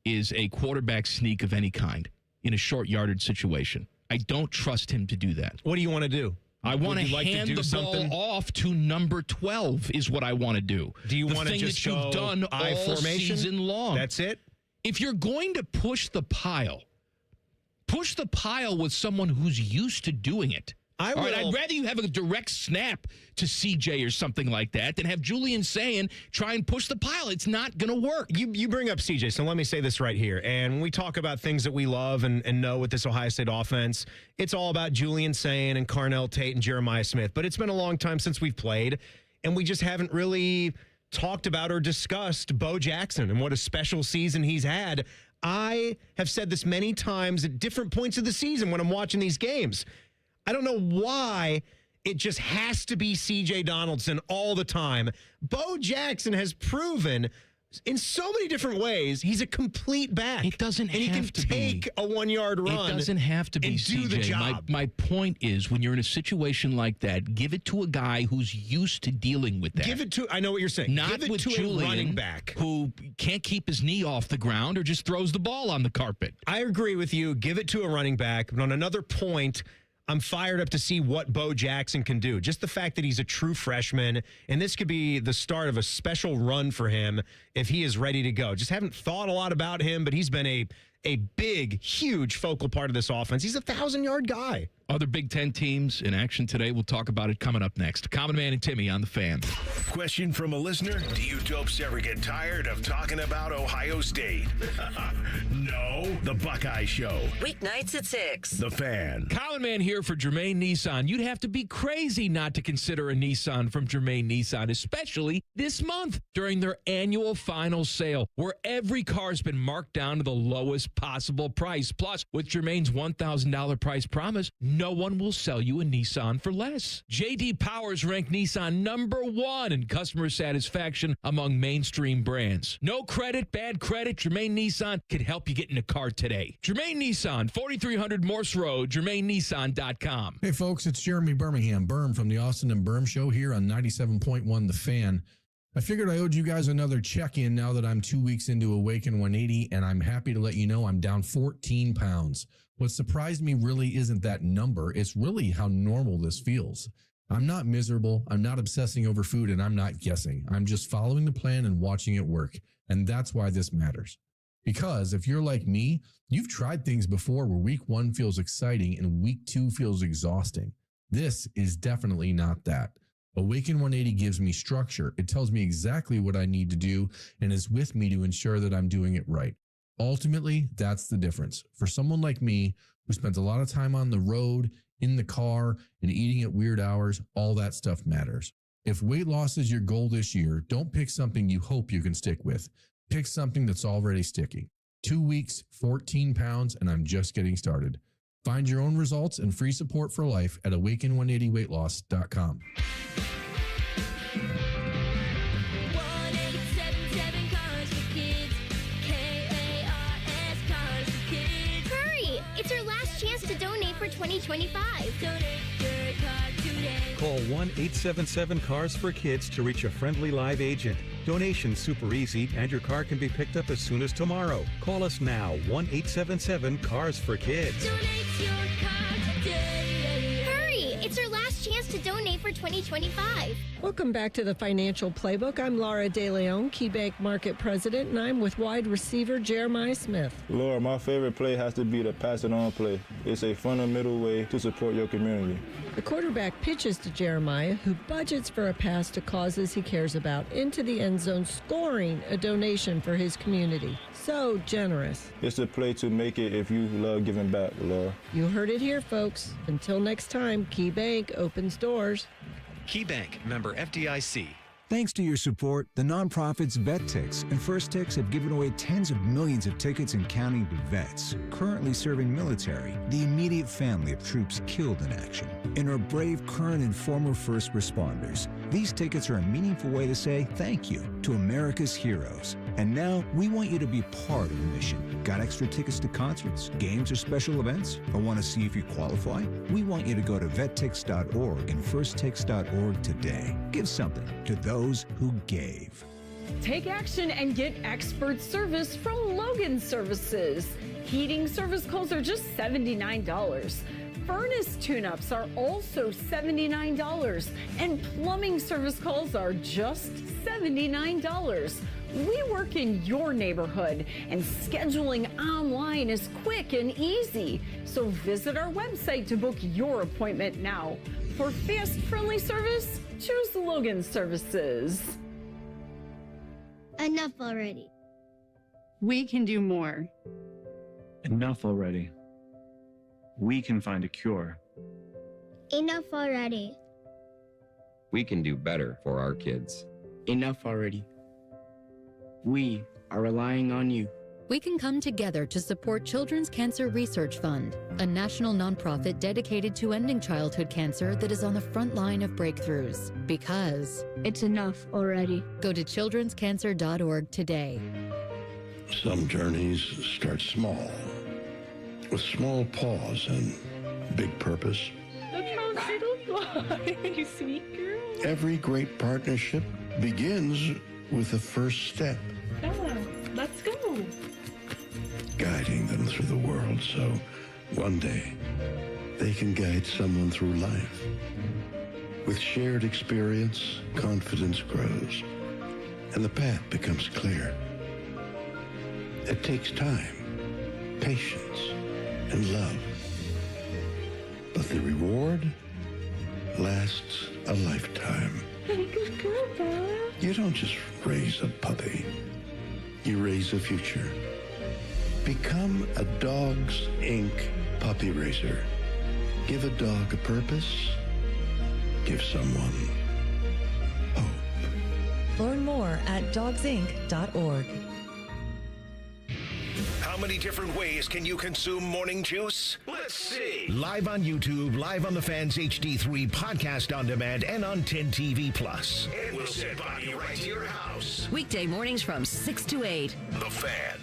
is a quarterback sneak of any kind in a short yardage situation. I don't trust him to do that. What do you want to do? I want to hand the ball off to number 12 is what I want to do. Do you want to just go you've done I all formation? Season long. That's it? If you're going to push the pile with someone who's used to doing it. All right, I'd rather you have a direct snap to CJ or something like that than have Julian saying, try and push the pile. It's not going to work. You bring up CJ, so let me say this right here. And when we talk about things that we love and know with this Ohio State offense, it's all about Julian Sayin and Carnell Tate and Jeremiah Smith. But it's been a long time since we've played, and we just haven't really talked about or discussed Bo Jackson and what a special season he's had. I have said this many times at different points of the season when I'm watching these games. I don't know why it just has to be C.J. Donaldson all the time. Bo Jackson has proven in so many different ways he's a complete back. It doesn't have to be. And he can take a 1-yard run. It doesn't have to be, and do the CJ. job. My point is, when you're in a situation like that, give it to a guy who's used to dealing with that. Give it to, I know what you're saying. Not give it with to Julian, a running back who can't keep his knee off the ground or just throws the ball on the carpet. I agree with you. Give it to a running back. But on another point, I'm fired up to see what Bo Jackson can do. Just the fact that he's a true freshman, and this could be the start of a special run for him if he is ready to go. Just haven't thought a lot about him, but he's been a big, huge focal part of this offense. He's a 1,000-yard guy. Other Big Ten teams in action today. We'll talk about it coming up next. Common Man and Timmy on the Fan. Question from a listener. Do you dopes ever get tired of talking about Ohio State? No. The Buckeye Show. Weeknights at 6. The Fan. Common Man here for Germain Nissan. You'd have to be crazy not to consider a Nissan from Germain Nissan, especially this month during their annual final sale, where every car's been marked down to the lowest possible price. Plus, with Germain's $1,000 price promise, no one will sell you a Nissan for less. J.D. Powers ranked Nissan #1 in customer satisfaction among mainstream brands. No credit, bad credit, Germain Nissan can help you get in a car today. Germain Nissan, 4300 Morse Road, GermainNissan.com. Hey, folks, it's Jeremy Birmingham, Berm from the Austin and Berm Show here on 97.1 The Fan. I figured I owed you guys another check-in now that I'm 2 weeks into Awaken 180, and I'm happy to let you know I'm down 14 pounds. What surprised me really isn't that number. It's really how normal this feels. I'm not miserable. I'm not obsessing over food, and I'm not guessing. I'm just following the plan and watching it work. And that's why this matters. Because if you're like me, you've tried things before where week 1 feels exciting and week 2 feels exhausting. This is definitely not that. Awaken 180 gives me structure. It tells me exactly what I need to do and is with me to ensure that I'm doing it right. Ultimately, that's the difference. For someone like me who spends a lot of time on the road, in the car, and eating at weird hours, all that stuff matters. If weight loss is your goal this year, don't pick something you hope you can stick with. Pick something that's already sticking. 2 weeks, 14 pounds, and I'm just getting started. Find your own results and free support for life at awaken180weightloss.com. It's your last chance to donate for 2025. Donate your card today. Call 1-877-CARS-FOR-KIDS to reach a friendly live agent. Donation's super easy, and your car can be picked up as soon as tomorrow. Call us now, 1-877-CARS-FOR-KIDS. Donate your card today. Hurry! It's your last chance to donate for 2025. Welcome back to the Financial Playbook. I'm Laura DeLeon, KeyBank Market President, and I'm with wide receiver Jeremiah Smith. Laura, my favorite play has to be the pass it on play. It's a fundamental way to support your community. The quarterback pitches to Jeremiah, who budgets for a pass to causes he cares about, into the end zone, scoring a donation for his community. So generous. It's a play to make it if you love giving back, Laura. You heard it here, folks. Until next time, KeyBank opens doors. KeyBank, member FDIC. Thanks to your support, the nonprofits VetTix and First Tix have given away tens of millions of tickets and counting to vets currently serving military, the immediate family of troops killed in action, and our brave current and former first responders. These tickets are a meaningful way to say thank you to America's heroes. And now we want you to be part of the mission. Got extra tickets to concerts, games, or special events? Or want to see if you qualify? We want you to go to vettix.org and firsttix.org today. Give something to those who gave. Take action and get expert service from Logan Services. Heating service calls are just $79. furnace tune-ups are also $79, and plumbing service calls are just $79. We work in your neighborhood, and scheduling online is quick and easy. So visit our website to book your appointment now. For fast, friendly service, choose Logan Services. Enough already. We can do more. Enough already. We can find a cure. Enough already. We can do better for our kids. Enough already. We are relying on you. We can come together to support Children's Cancer Research Fund, a national nonprofit dedicated to ending childhood cancer that is on the front line of breakthroughs. Because it's enough already. Go to childrenscancer.org today. Some journeys start small, with small pause and big purpose. Look how little fly, you sweet girl. Every great partnership begins with the first step. Bella, let's go. Guiding them through the world so one day they can guide someone through life. With shared experience, confidence grows, and the path becomes clear. It takes time, patience, and love. But the reward lasts a lifetime. Good girl, Bella. You don't just raise a puppy. You raise a future. Become a Dogs Inc. puppy raiser. Give a dog a purpose. Give someone hope. Learn more at dogsinc.org. How many different ways can you consume morning juice? Let's see. Live on YouTube, live on the Fans HD3, podcast on demand, and on 10 TV Plus. And we'll send by you right to your house. Weekday mornings from 6 to 8. The Fan.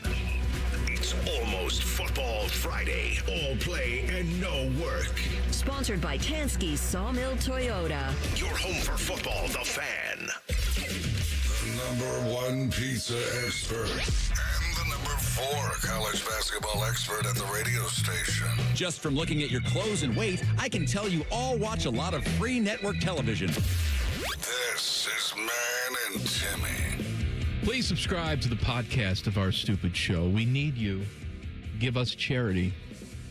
It's almost Football Friday. All play and no work. Sponsored by Tansky Sawmill Toyota. Your home for football, The Fan. The #1 pizza expert. And the #4 college basketball expert at the radio station. Just from looking at your clothes and weight, I can tell you all watch a lot of free network television. This is Man and Timmy. Please subscribe to the podcast of our stupid show. We need you. Give us charity.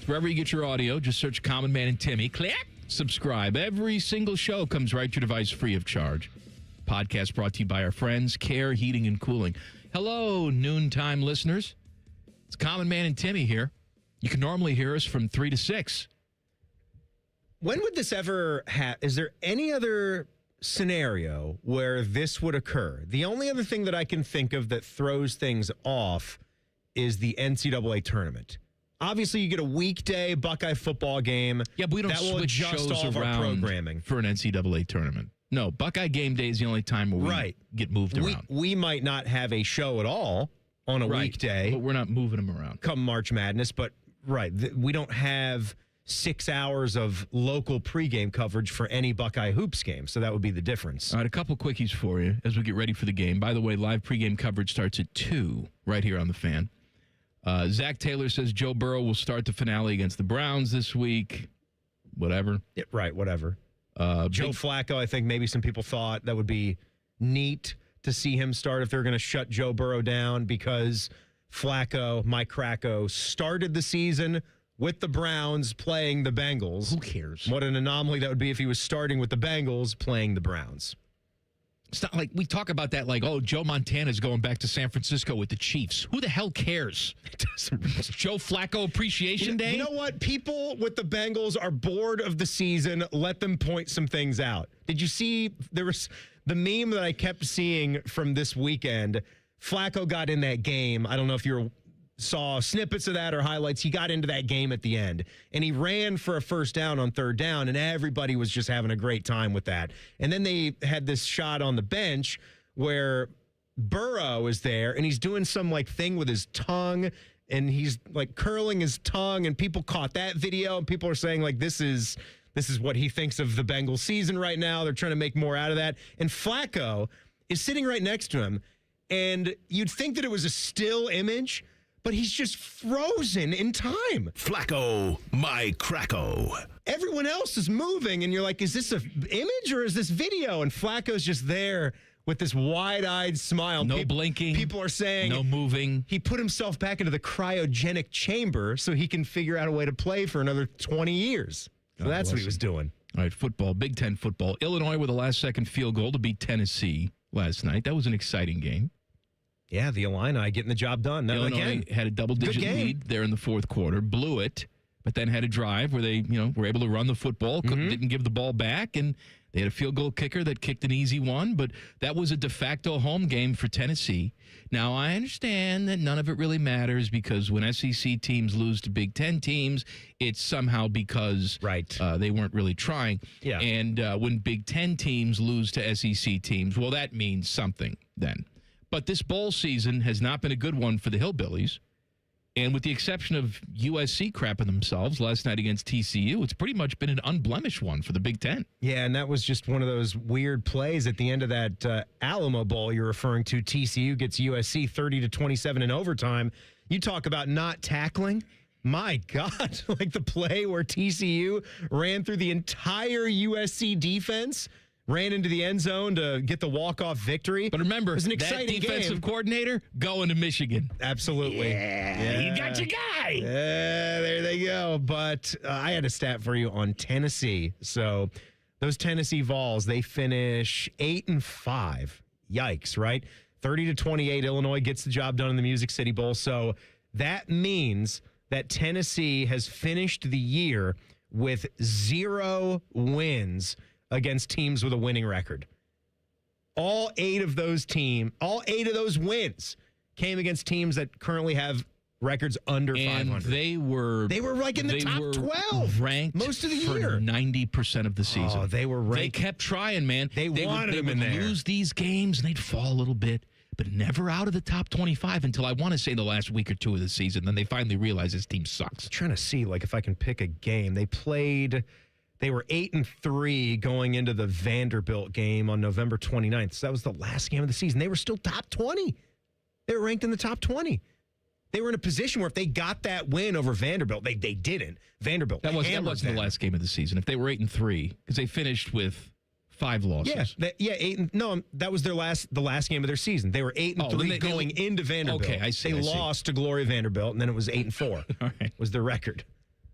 Wherever you get your audio, just search Common Man and Timmy. Click, subscribe. Every single show comes right to your device free of charge. Podcast brought to you by our friends, Care Heating and Cooling. Hello, noontime listeners. It's Common Man and Timmy here. You can normally hear us from 3 to 6. When would this ever happen? Is there any other scenario where this would occur? The only other thing that I can think of that throws things off is the NCAA tournament. Obviously, you get a weekday Buckeye football game. Yeah, but we don't switch shows all of our around programming for an NCAA tournament. No, Buckeye Game Day is the only time where we get moved around. We might not have a show at all on a weekday. But we're not moving them around. Come March Madness, but we don't have 6 hours of local pregame coverage for any Buckeye Hoops game, so that would be the difference. All right, a couple quickies for you as we get ready for the game. By the way, live pregame coverage starts at 2 right here on The Fan. Zach Taylor says Joe Burrow will start the finale against the Browns this week. Whatever. Yeah, right, whatever. Joe Flacco, I think maybe some people thought that would be neat to see him start if they're going to shut Joe Burrow down because Flacco, Mike Kracko, started the season with the Browns playing the Bengals. Who cares? What an anomaly that would be if he was starting with the Bengals playing the Browns. It's not like we talk about that like, oh, Joe Montana's going back to San Francisco with the Chiefs. Who the hell cares? It's Joe Flacco Appreciation Day? You know what? People with the Bengals are bored of the season. Let them point some things out. Did you see there was the meme that I kept seeing from this weekend? Flacco got in that game. I don't know if you saw snippets of that or highlights. He got into that game at the end, and he ran for a first down on third down, and everybody was just having a great time with that. And then they had this shot on the bench where Burrow is there, and he's doing some like thing with his tongue, and he's like curling his tongue, and people caught that video, and people are saying like this is what he thinks of the Bengals season right now. They're trying to make more out of that. And Flacco is sitting right next to him, and you'd think that it was a still image, but he's just frozen in time. Flacco, my Cracko. Everyone else is moving, and you're like, is this an image or is this video? And Flacco's just there with this wide-eyed smile. No blinking. People are saying no moving. He put himself back into the cryogenic chamber so he can figure out a way to play for another 20 years. So that's what he was doing. All right, football, Big Ten football. Illinois with a last-second field goal to beat Tennessee last night. That was an exciting game. Yeah, the Illini getting the job done. Now, Illinois had a double-digit lead there in the fourth quarter, blew it, but then had a drive where they, were able to run the football, didn't give the ball back, and they had a field goal kicker that kicked an easy one, but that was a de facto home game for Tennessee. Now, I understand that none of it really matters because when SEC teams lose to Big Ten teams, it's somehow because they weren't really trying. Yeah. And when Big Ten teams lose to SEC teams, well, that means something then. But this bowl season has not been a good one for the Hillbillies. And with the exception of USC crapping themselves last night against TCU, it's pretty much been an unblemished one for the Big Ten. Yeah, and that was just one of those weird plays at the end of that Alamo Bowl you're referring to. TCU gets USC 30-27 in overtime. You talk about not tackling. My God, like the play where TCU ran through the entire USC defense, ran into the end zone to get the walk-off victory. But remember, it was an that exciting defensive game. coordinator going to Michigan. Absolutely. Yeah, you got your guy. Yeah, there they go. But I had a stat for you on Tennessee. So those Tennessee Vols, they finish 8-5. Yikes, right? 30-28, Illinois gets the job done in the Music City Bowl. So that means that Tennessee has finished the year with 0 wins against teams with a winning record. All 8 of those wins came against teams that currently have records under 500. They were like in the top 12 ranked most of the for year. 90% of the season. Oh, they were ranked. They kept trying, man. They wanted them in there. They would lose these games and they'd fall a little bit, but never out of the top 25 until I want to say the last week or two of the season. Then they finally realized this team sucks. I'm trying to see if I can pick a game. They were 8-3 going into the Vanderbilt game on November 29th. So that was the last game of the season. They were still top 20. They were ranked in the top 20. They were in a position where if they got that win over Vanderbilt, they didn't. Vanderbilt That wasn't the last game of the season. If they were 8-3, because they finished with 5 losses. That was the last game of their season. They were 8-3 going into Vanderbilt. Okay, I see. They lost to Gloria Vanderbilt, and then it was 8-4. All right. Was their record.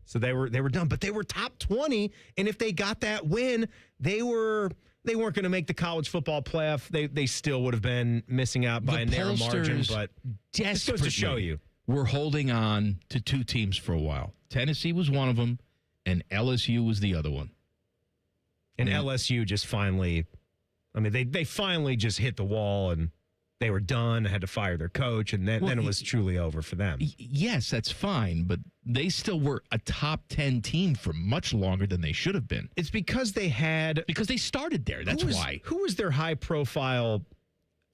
So they were done, but they were top 20, and if they got that win, they weren't going to make the college football playoff. They still would have been missing out by a narrow margin, but this goes to show you. We're holding on to 2 teams for a while. Tennessee was one of them, and LSU was the other one. And LSU just finally, they finally just hit the wall, and they were done, had to fire their coach, and then it was truly over for them. Yes, that's fine, but they still were a top 10 team for much longer than they should have been. It's because they started there. That's why. Who was their high profile?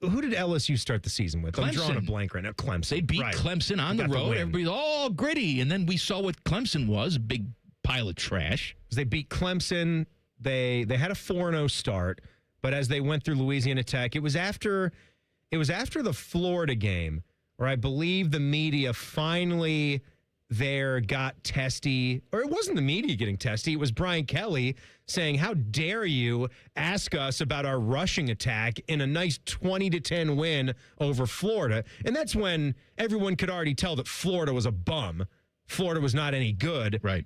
Who did LSU start the season with? Clemson. I'm drawing a blank right now. Clemson. They beat Clemson on the road. Everybody's all gritty, and then we saw what Clemson was, a big pile of trash. They beat Clemson. They had a 4-0 start, but as they went through Louisiana Tech, it was after the Florida game where I believe the media finally got testy, or it wasn't the media getting testy. It was Brian Kelly saying, "How dare you ask us about our rushing attack in a nice 20-10 win over Florida?" And that's when everyone could already tell that Florida was a bum. Florida was not any good. Right.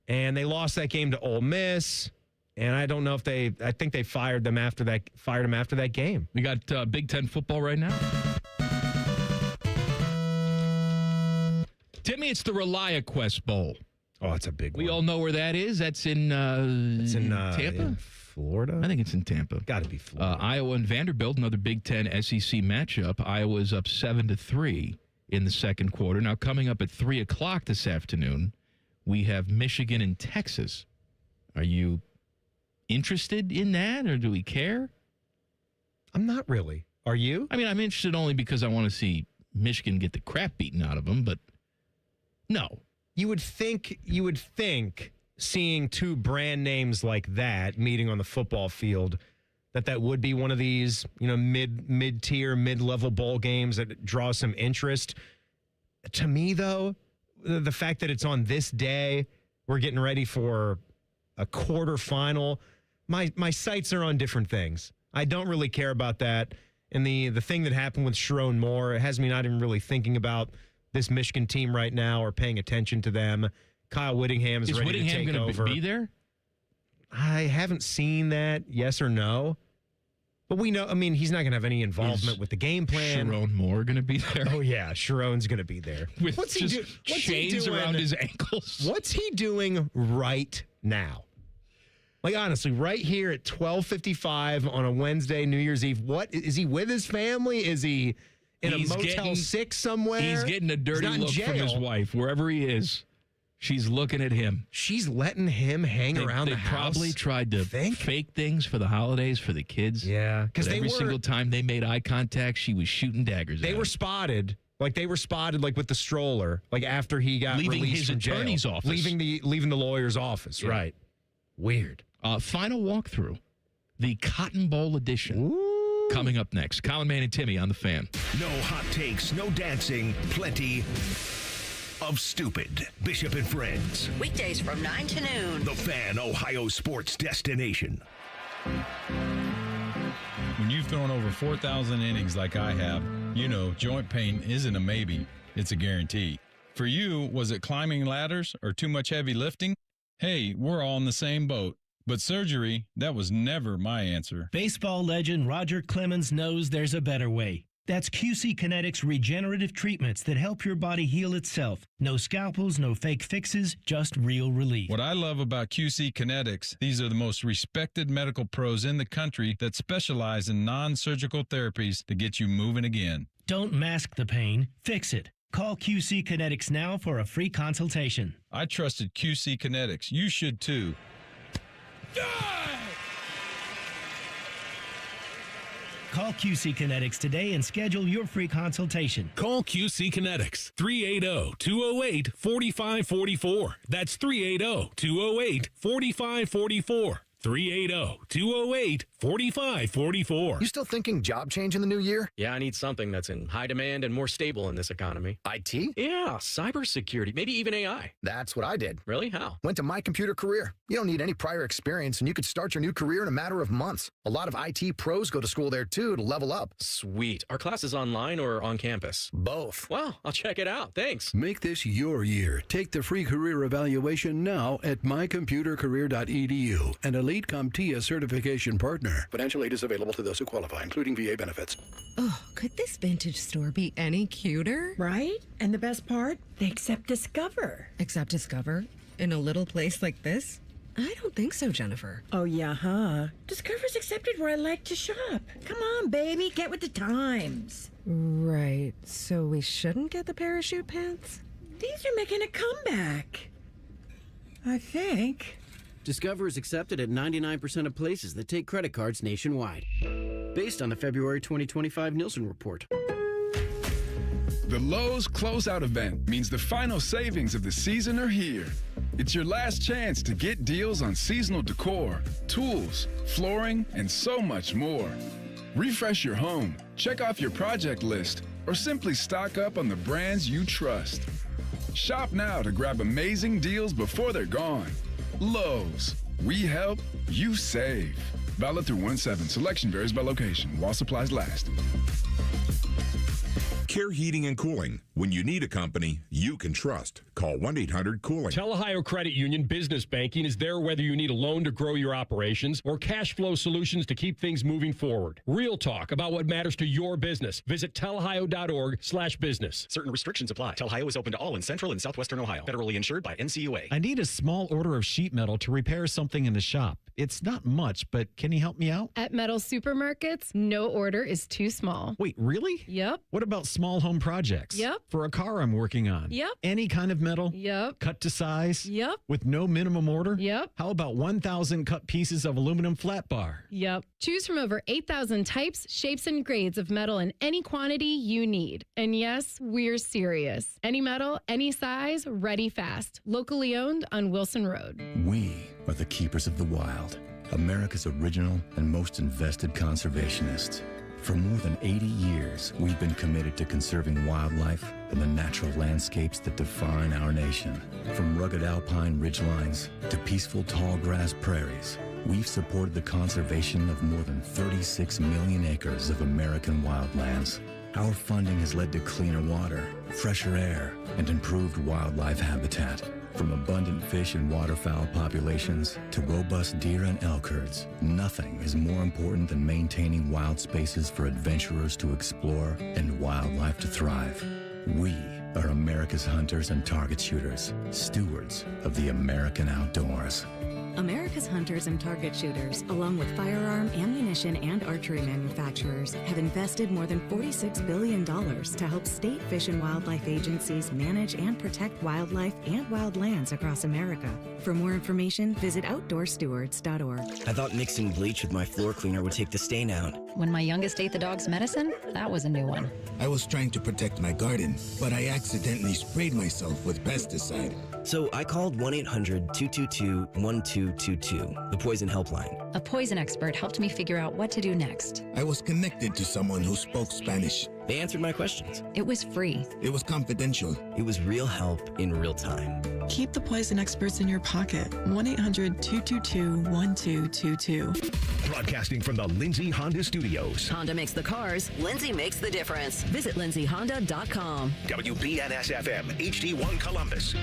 And they lost that game to Ole Miss. And I don't know if I think they fired him after that game. We got Big Ten football right now. Timmy, it's the ReliaQuest Bowl. Oh, it's a big one. We all know where that is. That's in Tampa? In Florida? I think it's in Tampa. Got to be Florida. Iowa and Vanderbilt, another Big Ten SEC matchup. Iowa's up 7-3 in the second quarter. Now, coming up at 3 o'clock this afternoon, we have Michigan and Texas. Are you interested in that, or do we care? I'm not really. Are you? I'm interested only because I want to see Michigan get the crap beaten out of them, but no. You would think seeing 2 brand names like that meeting on the football field, that would be one of these, mid-tier, mid-level bowl games that draws some interest. To me, though, the fact that it's on this day, we're getting ready for a quarterfinal, my sights are on different things. I don't really care about that. And the thing that happened with Sharon Moore, it has me not even really thinking about this Michigan team right now or paying attention to them. Kyle Whittingham is ready to take over. Is Whittingham going to be there? I haven't seen that, yes or no. But we know, I mean, he's not going to have any involvement with the game plan. Sharon Moore going to be there? Oh, yeah, Sharon's going to be there. With chains around his ankles. What's he doing right now? Like, honestly, right here at 12:55 on a Wednesday, New Year's Eve, what? Is he with his family? Is he in a Motel 6 somewhere? He's getting a dirty look from his wife, wherever he is. She's looking at him. She's letting him hang around the house. They probably tried to fake things for the holidays for the kids. Yeah. Because every single time they made eye contact, she was shooting daggers at him. They were spotted with the stroller, like after he got released from jail. Leaving his attorney's office. Leaving the lawyer's office, yeah. Right. Weird. Final walkthrough. The Cotton Bowl edition. Ooh. Coming up next. Colin Man and Timmy on The Fan. No hot takes, no dancing, plenty of stupid. Bishop and Friends. Weekdays from 9 to noon. The Fan, Ohio sports destination. When you've thrown over 4,000 innings like I have, you know joint pain isn't a maybe, it's a guarantee. For you, was it climbing ladders or too much heavy lifting? Hey, we're all in the same boat. But surgery, that was never my answer. Baseball legend Roger Clemens knows there's a better way. That's QC Kinetics regenerative treatments that help your body heal itself. No scalpels, no fake fixes, just real relief. What I love about QC Kinetics, these are the most respected medical pros in the country that specialize in non-surgical therapies to get you moving again. Don't mask the pain, fix it. Call QC Kinetics now for a free consultation. I trusted QC Kinetics. You should too. Call QC Kinetics today and schedule your free consultation. Call QC Kinetics, 380-208-4544. That's 380-208-4544. 380-208-4544. You still thinking job change in the new year? Yeah, I need something that's in high demand and more stable in this economy. IT? Yeah, cybersecurity, maybe even AI. That's what I did. Really? How? Went to My Computer Career. You don't need any prior experience, and you could start your new career in a matter of months. A lot of IT pros go to school there, too, to level up. Sweet. Are classes online or on campus? Both. Wow, I'll check it out. Thanks. Make this your year. Take the free career evaluation now at mycomputercareer.edu. An elite CompTIA certification partner. Financial aid is available to those who qualify, including VA benefits. Oh, could this vintage store be any cuter? Right? And the best part? They accept Discover. Accept Discover? In a little place like this? I don't think so, Jennifer. Oh, yeah, huh? Discover's accepted where I like to shop. Come on, baby, get with the times. Right. So we shouldn't get the parachute pants? These are making a comeback. I think. Discover is accepted at 99% of places that take credit cards nationwide. Based on the February 2025 Nielsen report. The Lowe's Closeout event means the final savings of the season are here. It's your last chance to get deals on seasonal decor, tools, flooring, and so much more. Refresh your home, check off your project list, or simply stock up on the brands you trust. Shop now to grab amazing deals before they're gone. Lowe's. We help, you save. Valid through 1/7. Selection varies by location while supplies last. Care Heating and Cooling. When you need a company you can trust, call 1-800-COOLING. Ohio Credit Union Business Banking is there whether you need a loan to grow your operations or cash flow solutions to keep things moving forward. Real talk about what matters to your business. Visit telohio.org/business. Certain restrictions apply. Ohio is open to all in Central and Southwestern Ohio. Federally insured by NCUA. I need a small order of sheet metal to repair something in the shop. It's not much, but can you help me out? At Metal Supermarkets, no order is too small. Wait, really? Yep. What about small home projects? Yep. For a car I'm working on? Yep. Any kind of metal? Yep. Cut to size? Yep. With no minimum order? Yep. How about 1,000 cut pieces of aluminum flat bar? Yep. Choose from over 8,000 types, shapes, and grades of metal in any quantity you need. And yes, we're serious. Any metal, any size, ready fast. Locally owned on Wilson Road. We are the keepers of the wild. America's original and most invested conservationists. For more than 80 years, we've been committed to conserving wildlife and the natural landscapes that define our nation. From rugged alpine ridgelines to peaceful tall grass prairies, we've supported the conservation of more than 36 million acres of American wildlands. Our funding has led to cleaner water, fresher air, and improved wildlife habitat. From abundant fish and waterfowl populations to robust deer and elk herds, nothing is more important than maintaining wild spaces for adventurers to explore and wildlife to thrive. We are America's hunters and target shooters, stewards of the American outdoors. America's hunters and target shooters, along with firearm, ammunition, and archery manufacturers, have invested more than $46 billion to help state fish and wildlife agencies manage and protect wildlife and wildlands across America. For more information, visit outdoorstewards.org. I thought mixing bleach with my floor cleaner would take the stain out. When my youngest ate the dog's medicine, that was a new one. I was trying to protect my garden, but I accidentally sprayed myself with pesticide. So I called 1-800-222-1222, the poison helpline. A poison expert helped me figure out what to do next. I was connected to someone who spoke Spanish. They answered my questions. It was free. It was confidential. It was real help in real time. Keep the poison experts in your pocket. 1-800-222-1222. Broadcasting from the Lindsay Honda Studios. Honda makes the cars. Lindsay makes the difference. Visit lindsayhonda.com. WBNS-FM, HD1 Columbus.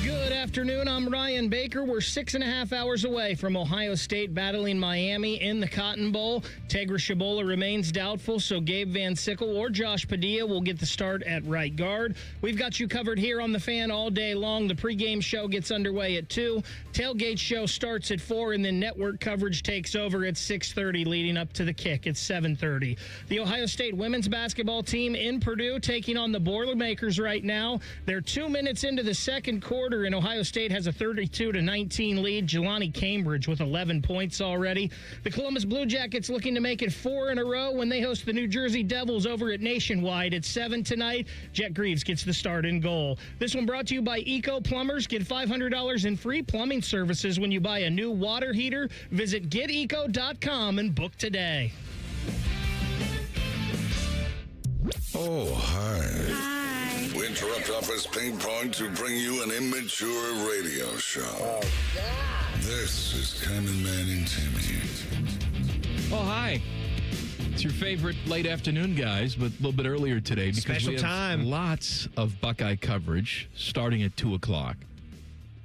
Good afternoon. I'm Ryan Baker. We're 6.5 hours away from Ohio State battling Miami in the Cotton Bowl. Tegra Shabola remains doubtful, so Gabe Van Sickle or Josh Padilla will get the start at right guard. We've got you covered here on The Fan all day long. The pregame show gets underway at 2. Tailgate show starts at 4, and then network coverage takes over at 6:30, leading up to the kick at 7:30. The Ohio State women's basketball team in Purdue taking on the Boilermakers right now. They're 2 minutes into the second quarter, and Ohio State has a 32-19 lead. Jelani Cambridge with 11 points already. The Columbus Blue Jackets looking to make it 4 in a row when they host the New Jersey Devils over at Nationwide at 7 tonight. Jet Greaves gets the start in goal. This one brought to you by Eco Plumbers. Get $500 in free plumbing services when you buy a new water heater. Visit geteco.com and book today. Oh, hi. We interrupt office ping pong to bring you an immature radio show. This is Common Man and Timmy. Oh, hi. It's your favorite late afternoon guys, but a little bit earlier today because Special we have time. Lots of Buckeye coverage starting at 2 o'clock.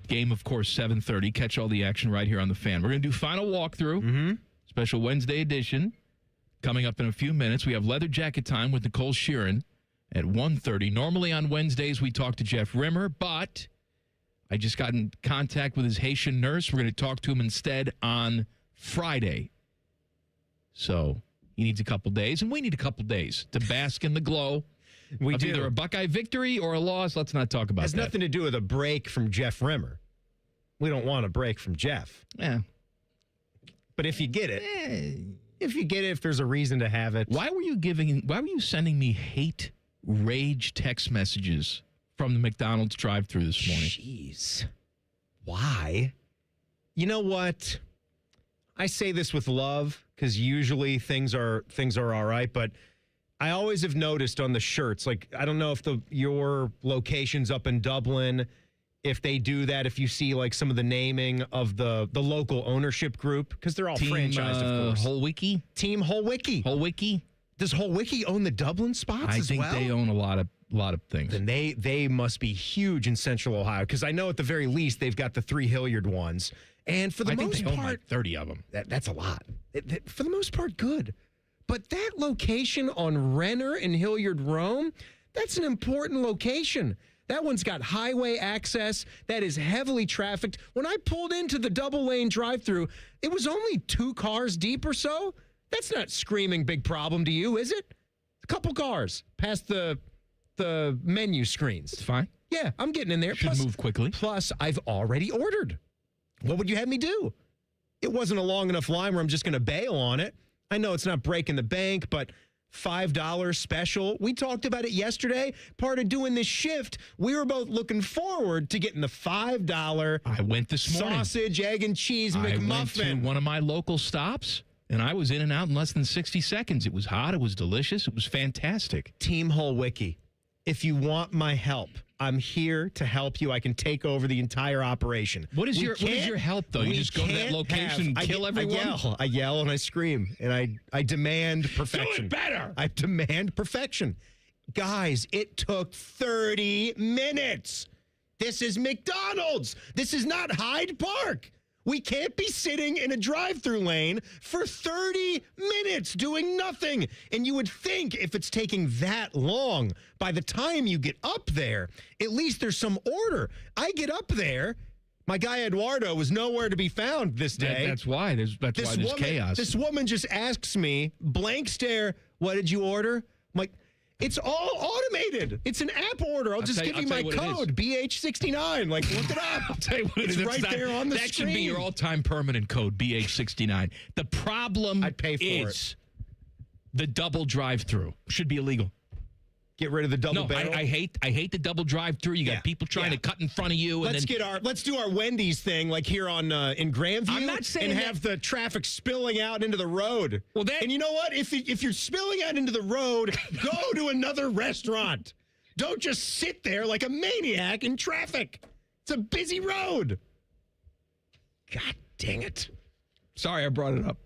Game, of course, 7:30. Catch all the action right here on The Fan. We're going to do final walkthrough, special Wednesday edition. Coming up in a few minutes, we have Leather Jacket Time with Nicole Sheeran at 1:30. Normally on Wednesdays, we talk to Jeff Rimmer, but I just got in contact with his Haitian nurse. We're going to talk to him instead on Friday. So he needs a couple days, and we need a couple days to bask in the glow of either a Buckeye victory or a loss. Let's not talk about that. Has nothing to do with a break from Jeff Rimmer. We don't want a break from Jeff. Yeah. But if you get it, if there's a reason to have it. Why were you sending me hate rage text messages from the McDonald's drive-thru this morning? Jeez. Why? You know what? I say this with love because usually things are all right, but I always have noticed on the shirts, like I don't know if your location's up in Dublin, if they do that, if you see like some of the naming of the local ownership group, because they're all franchised, of course. Whole Wiki? Team Whole Wiki. Whole Wiki? Does Whole Wiki own the Dublin spots as well? I think they own a lot of things. Then they must be huge in Central Ohio, because I know at the very least they've got the 3 Hilliard ones. And for the most think they part, own like 30 of them. That's a lot. For the most part, good. But that location on Renner and Hilliard Rome, that's an important location. That one's got highway access. That is heavily trafficked. When I pulled into the double-lane drive-thru, it was only 2 cars deep or so. That's not screaming big problem to you, is it? A couple cars past the menu screens. It's fine. Yeah, I'm getting in there. Should move quickly. Plus, I've already ordered. What would you have me do? It wasn't a long enough line where I'm just going to bail on it. I know it's not breaking the bank, but $5 special. We talked about it yesterday. Part of doing this shift, we were both looking forward to getting the $5 I went this morning. sausage, egg, and cheese I McMuffin. went to one of my local stops, and I was in and out in less than 60 seconds. It was hot. It was delicious. It was fantastic. Team Holwicki, if you want my help, I'm here to help you. I can take over the entire operation. What is your help, though? You just go to that location and kill everyone? I yell and I scream, and I demand perfection. Do it better! I demand perfection. Guys, it took 30 minutes. This is McDonald's. This is not Hyde Park. We can't be sitting in a drive-through lane for 30 minutes doing nothing. And you would think if it's taking that long, by the time you get up there, at least there's some order. I get up there. My guy Eduardo was nowhere to be found this day. That's why there's chaos. This woman just asks me, blank stare, what did you order? I'm like, it's all automated. It's an app order. I'll just give you my code, BH69. Like, look it up. I'll tell you what it is. It's right there on the that screen. That should be your all-time permanent code, BH69. The problem I'd pay for is the double drive-through should be illegal. Get rid of the double barrel. I hate the double drive-through. You got people trying to cut in front of you. Let's do our Wendy's thing, like here on in Grandview, I'm not saying and have the traffic spilling out into the road. And you know what? If you're spilling out into the road, go to another restaurant. Don't just sit there like a maniac in traffic. It's a busy road. God dang it! Sorry, I brought it up.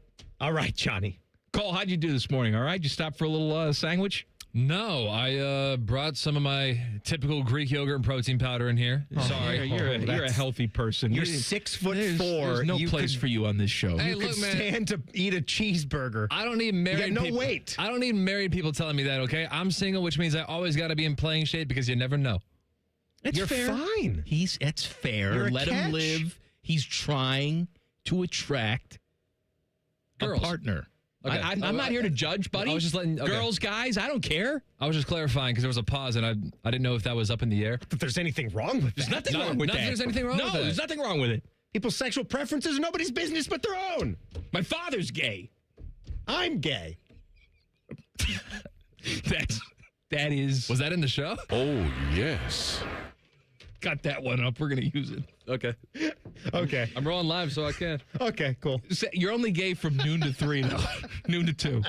All right, Johnny. Cole, how'd you do this morning? All right, you stopped for a little sandwich. No, I brought some of my typical Greek yogurt and protein powder in here. Sorry, you're a healthy person. You're 6'4". There's no place for you on this show. Hey, You look, could man, stand to eat a cheeseburger. I don't need married You got no people. weight. I don't need married people telling me that, okay? I'm single, which means I always got to be in playing shape because you never know. You're fair. fine. It's fair. You're a Let him catch. live. He's trying to attract Girls. a partner. Okay. I'm not here to judge, buddy. I was just letting girls, guys. I don't care. I was just clarifying because there was a pause and I didn't know if that was up in the air. If there's anything wrong with that. There's nothing wrong with that. There's anything wrong with that. No, there's nothing wrong with it. People's sexual preferences are nobody's business but their own. My father's gay. I'm gay. That is. Was that in the show? Oh, yes. Got that one up. We're gonna use it. Okay. Okay. I'm rolling live, so I can. Okay, cool. You're only gay from noon to 3, though. Noon to 2.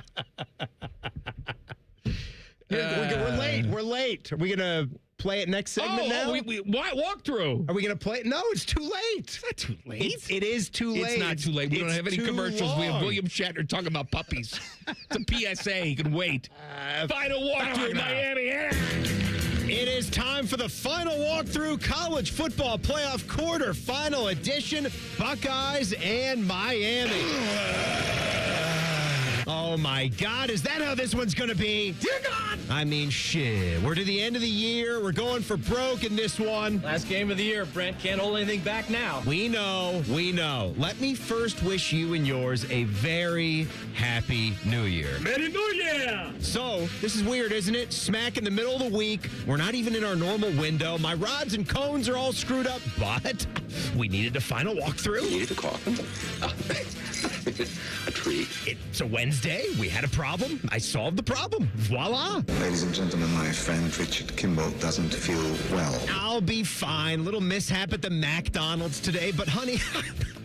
We're late. We're late. Are we going to play it next segment now? Why walk through? Are we going to play it? No, it's too late. It's not too late. It is too late. It's not too late. We don't have any too commercials. We have long. William Shatner talking about puppies. It's a PSA. You can wait. Final walkthrough, Miami. It is time for the final walkthrough college football playoff quarterfinal edition. Buckeyes and Miami. Oh my God, is that how this one's going to be? Dear God! I mean, shit. We're to the end of the year. We're going for broke in this one. Last game of the year, Brent. Can't hold anything back now. We know. Let me first wish you and yours a very happy New Year. Merry New Year! So, this is weird, isn't it? Smack in the middle of the week. We're not even in our normal window. My rods and cones are all screwed up, but we needed a final walkthrough. Needed a coffin? A tree? It's a Wednesday. We had a problem. I solved the problem. Voila. Ladies and gentlemen, my friend Richard Kimball doesn't feel well. I'll be fine. Little mishap at the McDonald's today, but honey,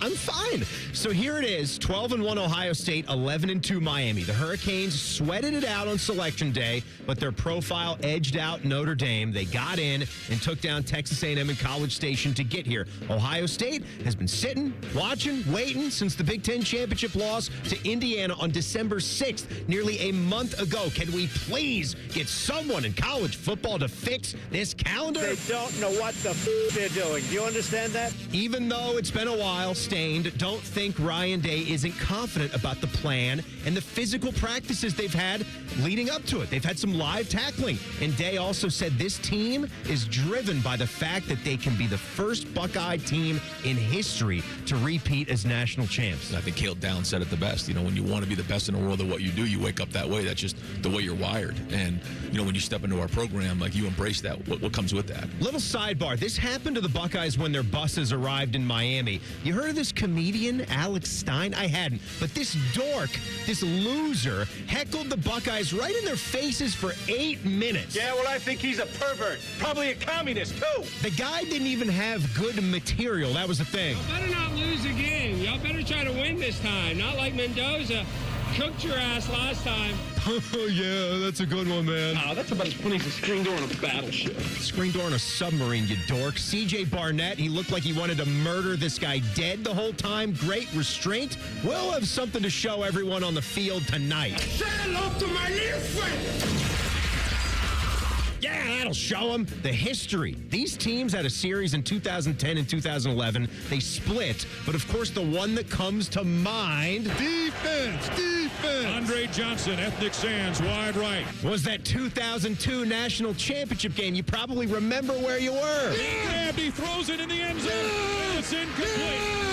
I'm fine. So here it is, 12-1 Ohio State, 11-2 Miami. The Hurricanes sweated it out on Selection Day, but their profile edged out Notre Dame. They got in and took down Texas A&M and College Station to get here. Ohio State has been sitting, watching, waiting since the Big Ten championship loss to Indiana on December 6th, nearly a month ago. Can we please get someone in college football to fix this calendar? They don't know what the they're doing. Do you understand that? Even though it's been a while, Stained, don't think Ryan Day isn't confident about the plan and the physical practices they've had leading up to it. They've had some live tackling. And Day also said this team is driven by the fact that they can be the first Buckeye team in history to repeat as national champs. I think Cale Downs said it the best. You know, when you want to be the best in the world at what you do, you wake up that way. That's just the way you're wired. And, you know, when you step into our program, like, you embrace that, what comes with that. Little sidebar. This happened to the Buckeyes when their buses arrived in Miami. You heard of this comedian, Alex Stein? I hadn't. But this dork, this loser, heckled the Buckeyes right in their faces for 8 minutes. Yeah, well, I think he's a pervert. Probably a communist, too. The guy didn't even have good material. That was the thing. Y'all better not lose again. Y'all better try to win this time. Not like Mendoza cooked your ass last time. Oh, yeah, that's a good one, man. Oh, that's about as funny as a screen door on a battleship. Screen door on a submarine, you dork. CJ Barnett, he looked like he wanted to murder this guy dead the whole time. Great restraint. We'll have something to show everyone on the field tonight. Say hello to my little friend. Yeah, that'll show them the history. These teams had a series in 2010 and 2011. They split, but of course the one that comes to mind... Defense! Andre Johnson, ethnic sands, wide right. ...was that 2002 national championship game. You probably remember where you were. Yeah, he throws it in the end zone. It's incomplete.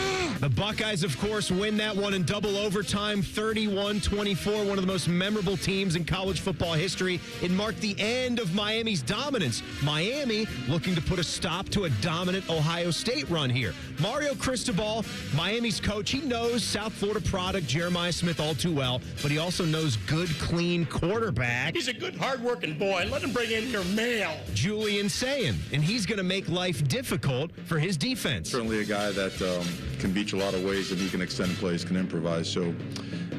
The Buckeyes, of course, win that one in double overtime, 31-24, one of the most memorable teams in college football history. It marked the end of Miami's dominance. Miami looking to put a stop to a dominant Ohio State run here. Mario Cristobal, Miami's coach, he knows South Florida product Jeremiah Smith all too well, but he also knows good, clean quarterback. He's a good, hard-working boy. Let him bring in your mail. Julian Sayin, and he's going to make life difficult for his defense. Certainly a guy that can beat you a lot of ways, and he can extend plays, can improvise. So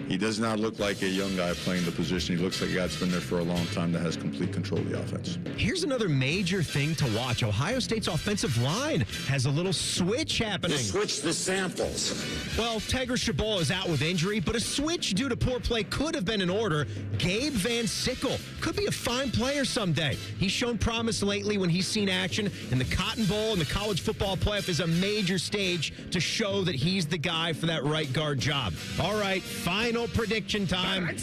he does not look like a young guy playing the position. He looks like a guy that's been there for a long time that has complete control of the offense. Here's another major thing to watch. Ohio State's offensive line has a little switch happening. Switch the samples. Well, Tegra Shabola is out with injury, but a switch due to poor play could have been in order. Gabe Van Sickle could be a fine player someday. He's shown promise lately when he's seen action, and the Cotton Bowl and the college football playoff is a major stage to show that he's the guy for that right guard job. All right, final prediction time.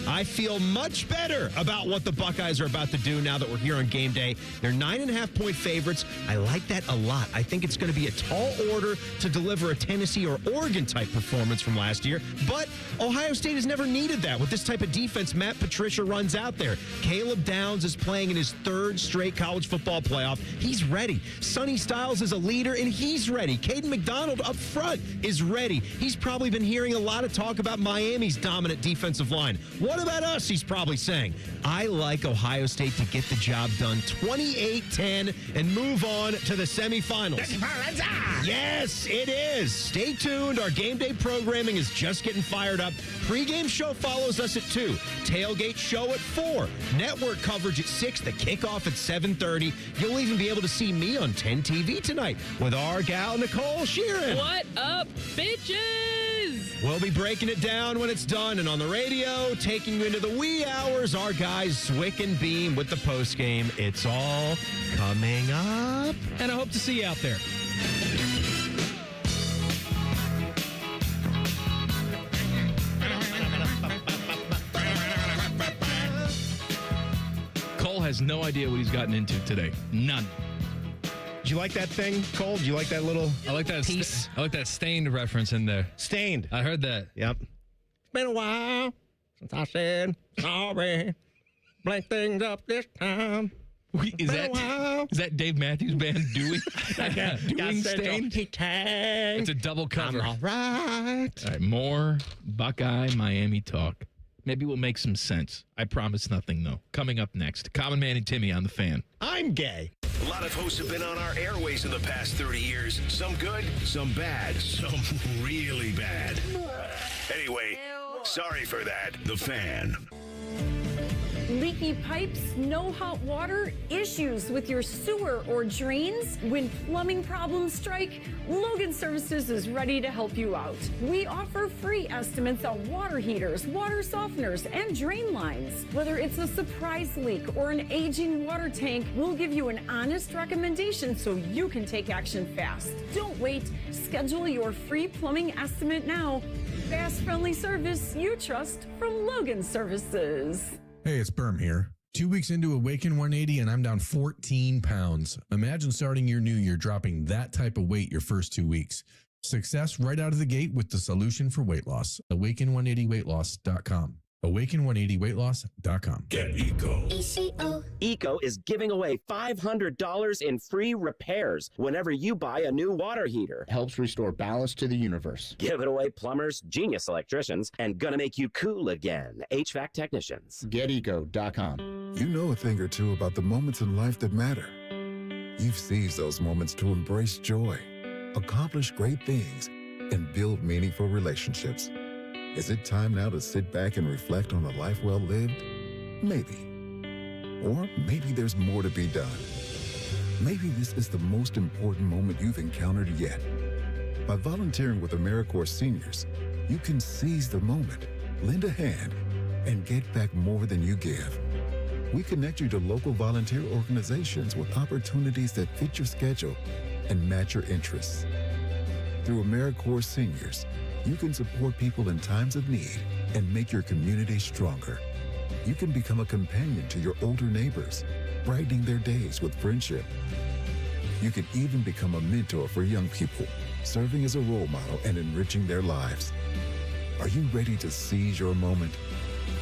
I feel much better about what the Buckeyes are about to do now that we're here on game day. They're 9.5-point favorites. I like that a lot. I think it's going to be a tall order to deliver a Tennessee or Oregon-type performance from last year, but Ohio State has never needed that with this type of defense Matt Patricia runs out there. Caleb Downs is playing in his third straight college football playoff. He's ready. Sonny Styles is a leader, and he's ready. Caden McDonald up front is ready. He's probably been hearing a lot of talk about Miami's dominant defensive line. What about us, he's probably saying. I like Ohio State to get the job done 28-10 and move on to the semifinals. Yes, it is. Stay tuned. Our game day programming is just getting fired up. Pre-game show follows us at 2. Tailgate show at 4. Network coverage at 6. The kickoff at 7:30. You'll even be able to see me on 10 TV tonight with our gal Nicole Sheeran. What up, bitches? We'll be breaking it down when it's done, and on the radio, taking you into the wee hours, our guys Zwick and Beam with the postgame. It's all coming up. And I hope to see you out there. Cole has no idea what he's gotten into today. None. Did you like that thing, Cole? Did you like that little I like that piece? I like that Stained reference in there. Stained. I heard that. Yep. It's been a while since I said sorry. Blank things up this time. Is that Dave Matthews Band doing Stained? It's a double cover. I'm all right. All right, more Buckeye Miami talk. Maybe we'll make some sense. I promise nothing, though. Coming up next, Common Man and Timmy on the Fan. I'm gay. A lot of hosts have been on our airways in the past 30 years. Some good, some bad, some really bad. Anyway, sorry for that. The Fan. Leaky pipes, no hot water, issues with your sewer or drains? When plumbing problems strike, Logan Services is ready to help you out. We offer free estimates on water heaters, water softeners, and drain lines. Whether it's a surprise leak or an aging water tank, we'll give you an honest recommendation so you can take action fast. Don't wait. Schedule your free plumbing estimate now. Fast, friendly service you trust from Logan Services. Hey, it's Berm here. 2 weeks into Awaken 180 and I'm down 14 pounds. Imagine starting your new year dropping that type of weight your first 2 weeks. Success right out of the gate with the solution for weight loss. Awaken180weightloss.com. Awaken180weightloss.com. Get Eco. Eco is giving away $500 in free repairs whenever you buy a new water heater. Helps restore balance to the universe. Give it away, plumbers, genius electricians, and gonna make you cool again, HVAC technicians. GetEco.com. You know a thing or two about the moments in life that matter. You've seized those moments to embrace joy, accomplish great things, and build meaningful relationships. Is it time now to sit back and reflect on a life well lived? Maybe. Or maybe there's more to be done. Maybe this is the most important moment you've encountered yet. By volunteering with AmeriCorps seniors, you can seize the moment, lend a hand, and get back more than you give. We connect you to local volunteer organizations with opportunities that fit your schedule and match your interests. Through AmeriCorps seniors, you can support people in times of need and make your community stronger. You can become a companion to your older neighbors, brightening their days with friendship. You can even become a mentor for young people, serving as a role model and enriching their lives. Are you ready to seize your moment?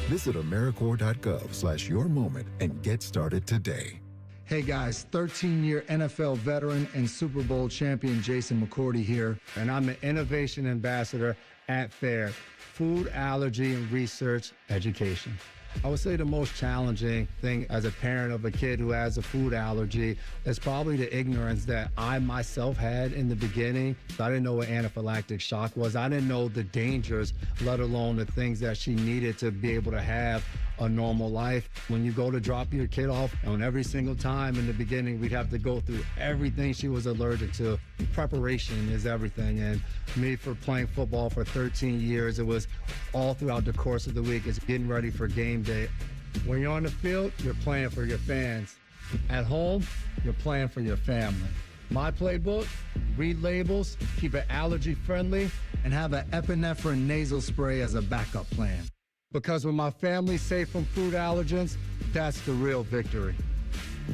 Visit AmeriCorps.gov/yourmoment and get started today. Hey guys, 13-year NFL veteran and Super Bowl champion Jason McCourty here, and I'm the Innovation Ambassador at FAIR, Food Allergy and Research Education. I would say the most challenging thing as a parent of a kid who has a food allergy is probably the ignorance that I myself had in the beginning. I didn't know what anaphylactic shock was. I didn't know the dangers, let alone the things that she needed to be able to have a normal life. When you go to drop your kid off, and every single time in the beginning, we'd have to go through everything she was allergic to. Preparation is everything. And me, for playing football for 13 years, it was all throughout the course of the week. It's getting ready for game day. When you're on the field, you're playing for your fans. At home, you're playing for your family. My playbook: read labels, keep it allergy friendly, and have an epinephrine nasal spray as a backup plan. Because when my family's safe from food allergens, that's the real victory.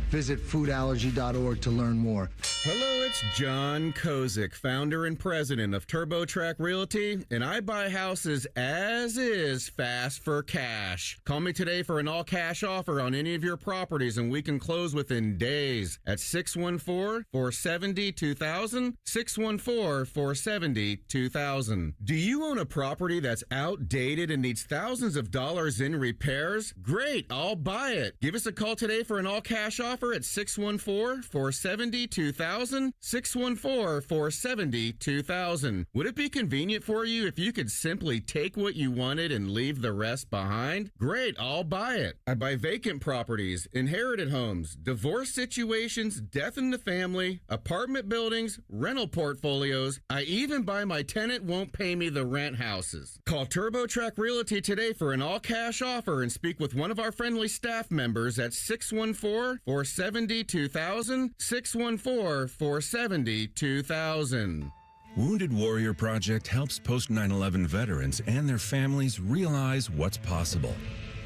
Visit foodallergy.org to learn more. Hello, it's John Kozik, founder and president of TurboTrack Realty, and I buy houses as is, fast for cash. Call me today for an all-cash offer on any of your properties, and we can close within days at 614-470-2000, 614-470-2000. Do you own a property that's outdated and needs thousands of dollars in repairs? Great, I'll buy it. Give us a call today for an all-cash offer at 614-470-2000, 614-470-2000. Would it be convenient for you if you could simply take what you wanted and leave the rest behind? Great, I'll buy it. I buy vacant properties, inherited homes, divorce situations, death in the family, apartment buildings, rental portfolios. I even buy my tenant won't pay me the rent houses. Call TurboTrack Realty today for an all-cash offer and speak with one of our friendly staff members at 614-470-2000, 614-470-2000. Wounded Warrior Project helps post-9/11 veterans and their families realize what's possible.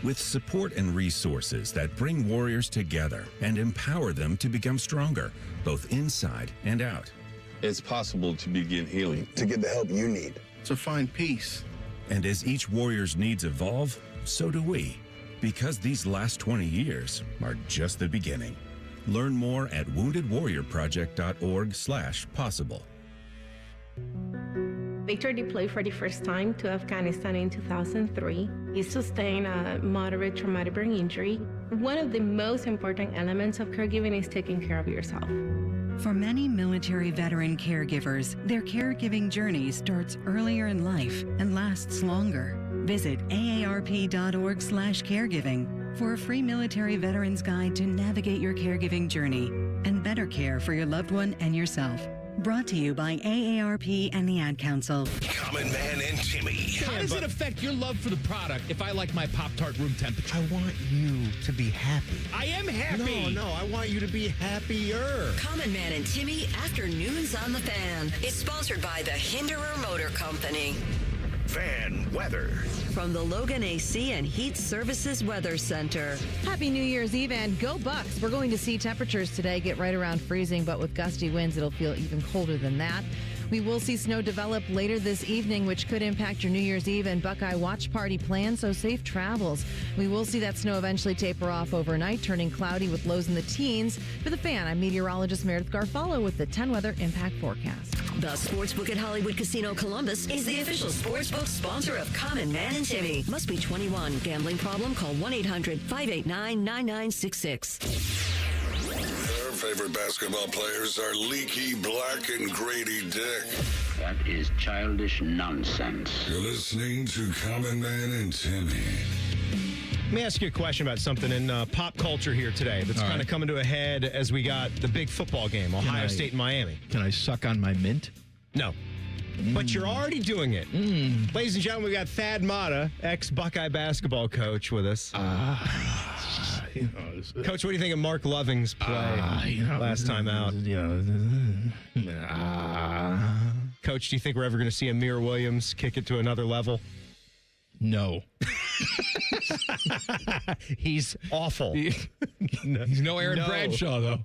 With support and resources that bring warriors together and empower them to become stronger, both inside and out. It's possible to begin healing. To get the help you need. To find peace. And as each warrior's needs evolve, so do we. Because these last 20 years are just the beginning. Learn more at woundedwarriorproject.org/possible. Victor deployed for the first time to Afghanistan in 2003. He sustained a moderate traumatic brain injury. One of the most important elements of caregiving is taking care of yourself. For many military veteran caregivers, their caregiving journey starts earlier in life and lasts longer. Visit aarp.org/caregiving for a free military veterans guide to navigate your caregiving journey and better care for your loved one and yourself. Brought to you by AARP and the Ad Council. Common Man and Timmy. How does it affect your love for the product if I like my Pop-Tart room temperature? I want you to be happy. I am happy. No, I want you to be happier. Common Man and Timmy, Afternoons on the Fan. It's sponsored by the Hinderer Motor Company. Fan weather. From the Logan AC and Heat Services Weather Center. Happy New Year's Eve and go Bucks. We're going to see temperatures today get right around freezing, but with gusty winds, it'll feel even colder than that. We will see snow develop later this evening, which could impact your New Year's Eve and Buckeye watch party plans, so safe travels. We will see that snow eventually taper off overnight, turning cloudy with lows in the teens. For The Fan, I'm meteorologist Meredith Garfalo with the 10 Weather Impact Forecast. The Sportsbook at Hollywood Casino Columbus is the official sportsbook sponsor of Common Man and Timmy. Must be 21. Gambling problem? Call 1-800-589-9966. Their favorite basketball players are Leaky Black and Grady Dick. That is childish nonsense. You're listening to Common Man and Timmy. Let me ask you a question about something in pop culture here today that's kind of coming to a head as we got the big football game, Ohio State and Miami. Can I suck on my mint? No. But you're already doing it. Ladies and gentlemen, we got Thad Matta, ex-Buckeye basketball coach, with us. Coach, what do you think of Mark Loving's play last time out? Coach, do you think we're ever going to see Amir Williams kick it to another level? No. He's awful. He's no Aaron Bradshaw, though.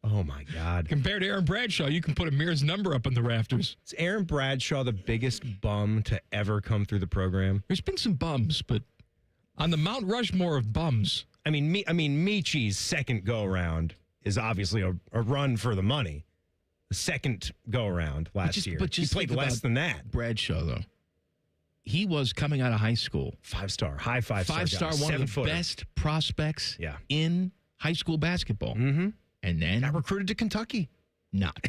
Oh, my God. Compared to Aaron Bradshaw, you can put Amir's number up on the rafters. Is Aaron Bradshaw the biggest bum to ever come through the program? There's been some bums, but on the Mount Rushmore of bums. I mean, Michi's second go-around is obviously a run for the money. The second go-around last year. But just he played less than that. Bradshaw, though. He was coming out of high school. Five-star, high five-star Five-star, guy, one of the 7-footer. best prospects in high school basketball. Mm-hmm. And then got recruited to Kentucky. Not.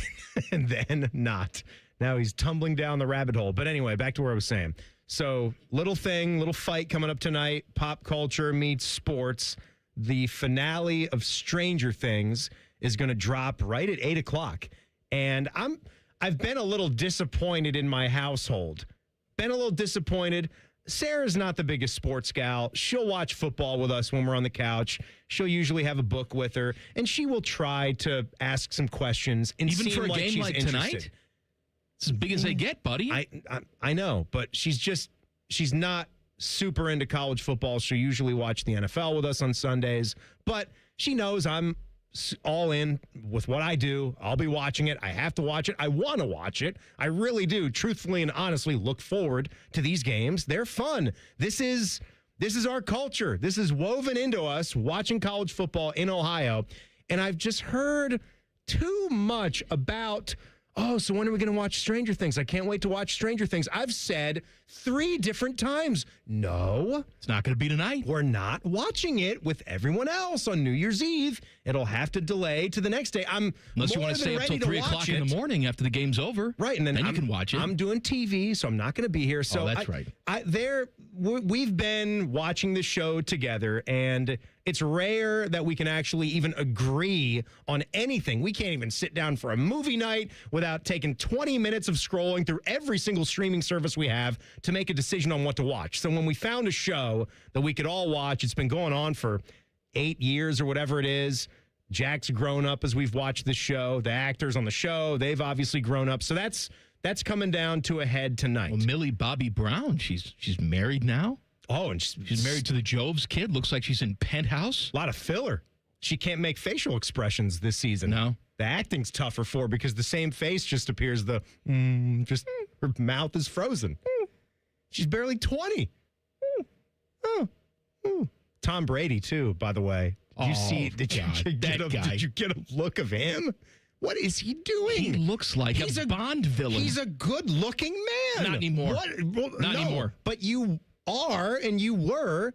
And then not. Now he's tumbling down the rabbit hole. But anyway, back to where I was saying. So, little fight coming up tonight. Pop culture meets sports. The finale of Stranger Things is going to drop right at 8 o'clock. And I've been a little disappointed in my household. Been a little disappointed. Sarah's not the biggest sports gal. She'll watch football with us when we're on the couch. She'll usually have a book with her, and she will try to ask some questions. And even for a like game she's like interested. tonight? It's as big as they get, buddy. I know, but she's not super into college football. She'll usually watch the NFL with us on Sundays, but she knows I'm all in with what I do. I'll be watching it. I have to watch it. I want to watch it. I really do, truthfully and honestly, look forward to these games. They're fun. This is our culture. This is woven into us watching college football in Ohio. And I've just heard too much about, so when are we going to watch Stranger Things? I can't wait to watch Stranger Things. I've said 3 different times, no. It's not going to be tonight. We're not watching it with everyone else on New Year's Eve. It'll have to delay to the next day. Unless you want to stay up till 3 o'clock in the morning after the game's over. Right, and then you can watch it. I'm doing TV, so I'm not going to be here. So that's right. We've been watching the show together, and it's rare that we can actually even agree on anything. We can't even sit down for a movie night without taking 20 minutes of scrolling through every single streaming service we have to make a decision on what to watch. So when we found a show that we could all watch, it's been going on for 8 years or whatever it is. Jack's grown up as we've watched this show. The actors on the show, they've obviously grown up. So that's coming down to a head tonight. Well, Millie Bobby Brown, she's married now. Oh, and she's married to the Joves kid. Looks like she's in Penthouse. A lot of filler. She can't make facial expressions this season. No. The acting's tougher for her because the same face just appears. Her mouth is frozen. She's barely 20. Tom Brady, too, by the way. Did you get a look of him? What is he doing? He looks like a Bond villain. He's a good-looking man. Not anymore. Not anymore. But you are, and you were,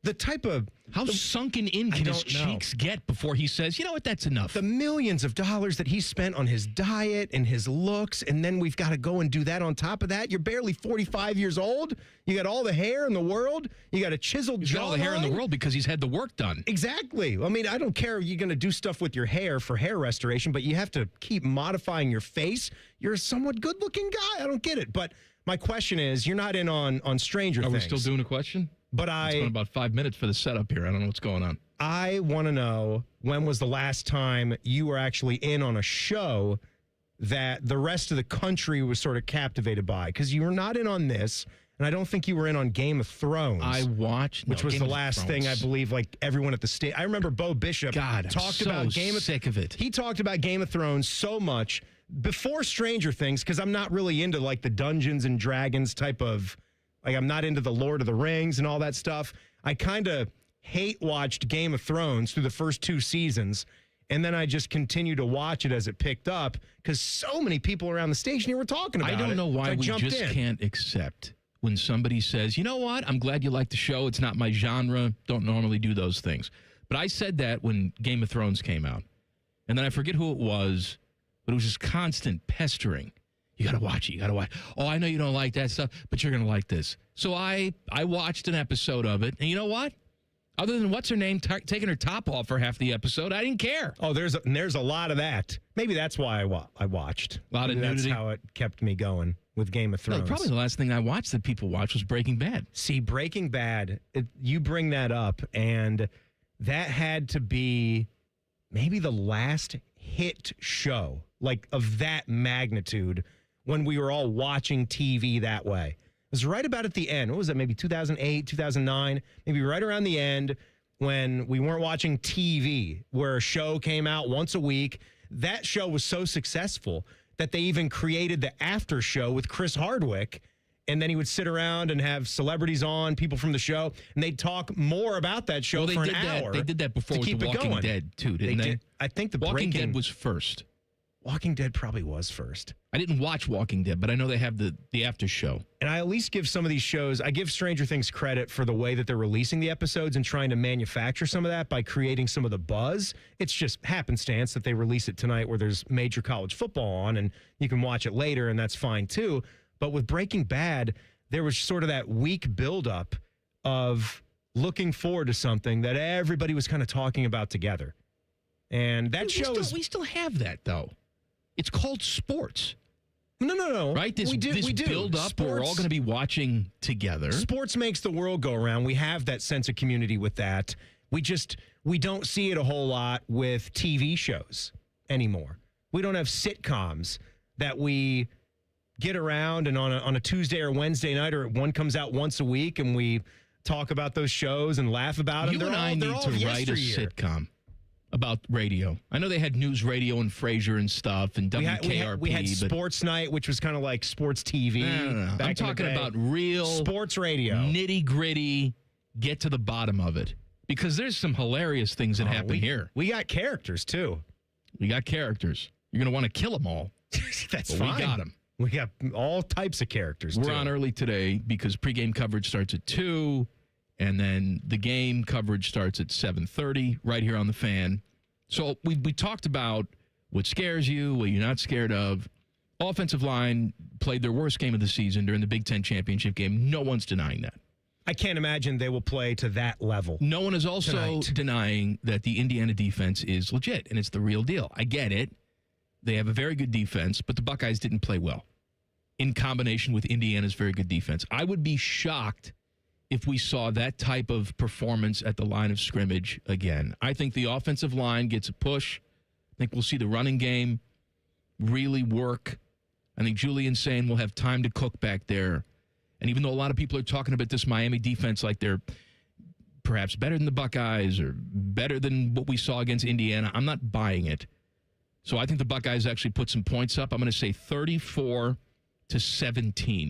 the type of... How sunken in can his cheeks get before he says, you know what, that's enough? The millions of dollars that he spent on his diet and his looks, and then we've got to go and do that on top of that. You're barely 45 years old. You got all the hair in the world. You got a chiseled jawline. He's got all the hair in the world because he's had the work done. Exactly. I mean, I don't care if you're going to do stuff with your hair for hair restoration, but you have to keep modifying your face. You're a somewhat good-looking guy. I don't get it. But my question is, you're not in on Stranger Things. Are we still doing a question? But it's been about 5 minutes for the setup here. I don't know what's going on. I want to know, when was the last time you were actually in on a show that the rest of the country was sort of captivated by? Because you were not in on this, and I don't think you were in on Game of Thrones. I watched, which was the last thing I believe, like everyone at the state. I remember Bo Bishop talked about Game of sick of it. He talked about Game of Thrones so much before Stranger Things, because I'm not really into like the Dungeons and Dragons type of, like I'm not into the Lord of the Rings and all that stuff. I kind of hate watched Game of Thrones through the first 2 seasons. And then I just continued to watch it as it picked up because so many people around the station here were talking about it. I don't know why we just in. can't accept when somebody says, you know what, I'm glad you like the show. It's not my genre. Don't normally do those things. But I said that when Game of Thrones came out. And then I forget who it was, but it was just constant pestering. You got to watch it. You got to watch. Oh, I know you don't like that stuff, but you're going to like this. So I watched an episode of it. And you know what? Other than what's her name taking her top off for half the episode, I didn't care. Oh, there's a lot of that. Maybe that's why I watched. A lot of nudity. That's how it kept me going with Game of Thrones. No, probably the last thing I watched that people watched was Breaking Bad. See, Breaking Bad, you bring that up, and that had to be maybe the last hit show, like of that magnitude, when we were all watching TV that way. It was right about at the end. What was that, maybe 2008, 2009? Maybe right around the end when we weren't watching TV, where a show came out once a week. That show was so successful that they even created the after show with Chris Hardwick. And then he would sit around and have celebrities on, people from the show, and they'd talk more about that show for an hour. They did that before with The Walking Dead, too, didn't they? I think the Walking Dead was first. Walking Dead probably was first. I didn't watch Walking Dead, but I know they have the after show. And I at least give some of these shows, I give Stranger Things credit for the way that they're releasing the episodes and trying to manufacture some of that by creating some of the buzz. It's just happenstance that they release it tonight where there's major college football on and you can watch it later and that's fine too. But with Breaking Bad, there was sort of that week buildup of looking forward to something that everybody was kind of talking about together. And that we still have that, though. It's called sports. No. Right? This build up where we're all going to be watching together. Sports makes the world go around. We have that sense of community with that. We don't see it a whole lot with TV shows anymore. We don't have sitcoms that we get around and on a Tuesday or Wednesday night, or one comes out once a week and we talk about those shows and laugh about them. You and I need to write a sitcom about radio. I know they had news radio and Frasier and stuff and WKRP. We had Sports Night, which was kind of like sports TV. No. I'm talking about real sports radio. Nitty gritty, get to the bottom of it. Because there's some hilarious things that happen here. We got characters, too. We got characters. You're going to want to kill them all. That's fine. We got them. We got all types of characters, We're on early today because pregame coverage starts at 2. And then the game coverage starts at 7:30 right here on the Fan. So we talked about what scares you, what you're not scared of. Offensive line played their worst game of the season during the Big Ten championship game. No one's denying that. I can't imagine they will play to that level. No one is also denying that the Indiana defense is legit, and it's the real deal. I get it. They have a very good defense, but the Buckeyes didn't play well in combination with Indiana's very good defense. I would be shocked if we saw that type of performance at the line of scrimmage again. I think the offensive line gets a push. I think we'll see the running game really work. I think Julian Sain will have time to cook back there. And even though a lot of people are talking about this Miami defense like they're perhaps better than the Buckeyes or better than what we saw against Indiana, I'm not buying it. So I think the Buckeyes actually put some points up. I'm going to say 34-17.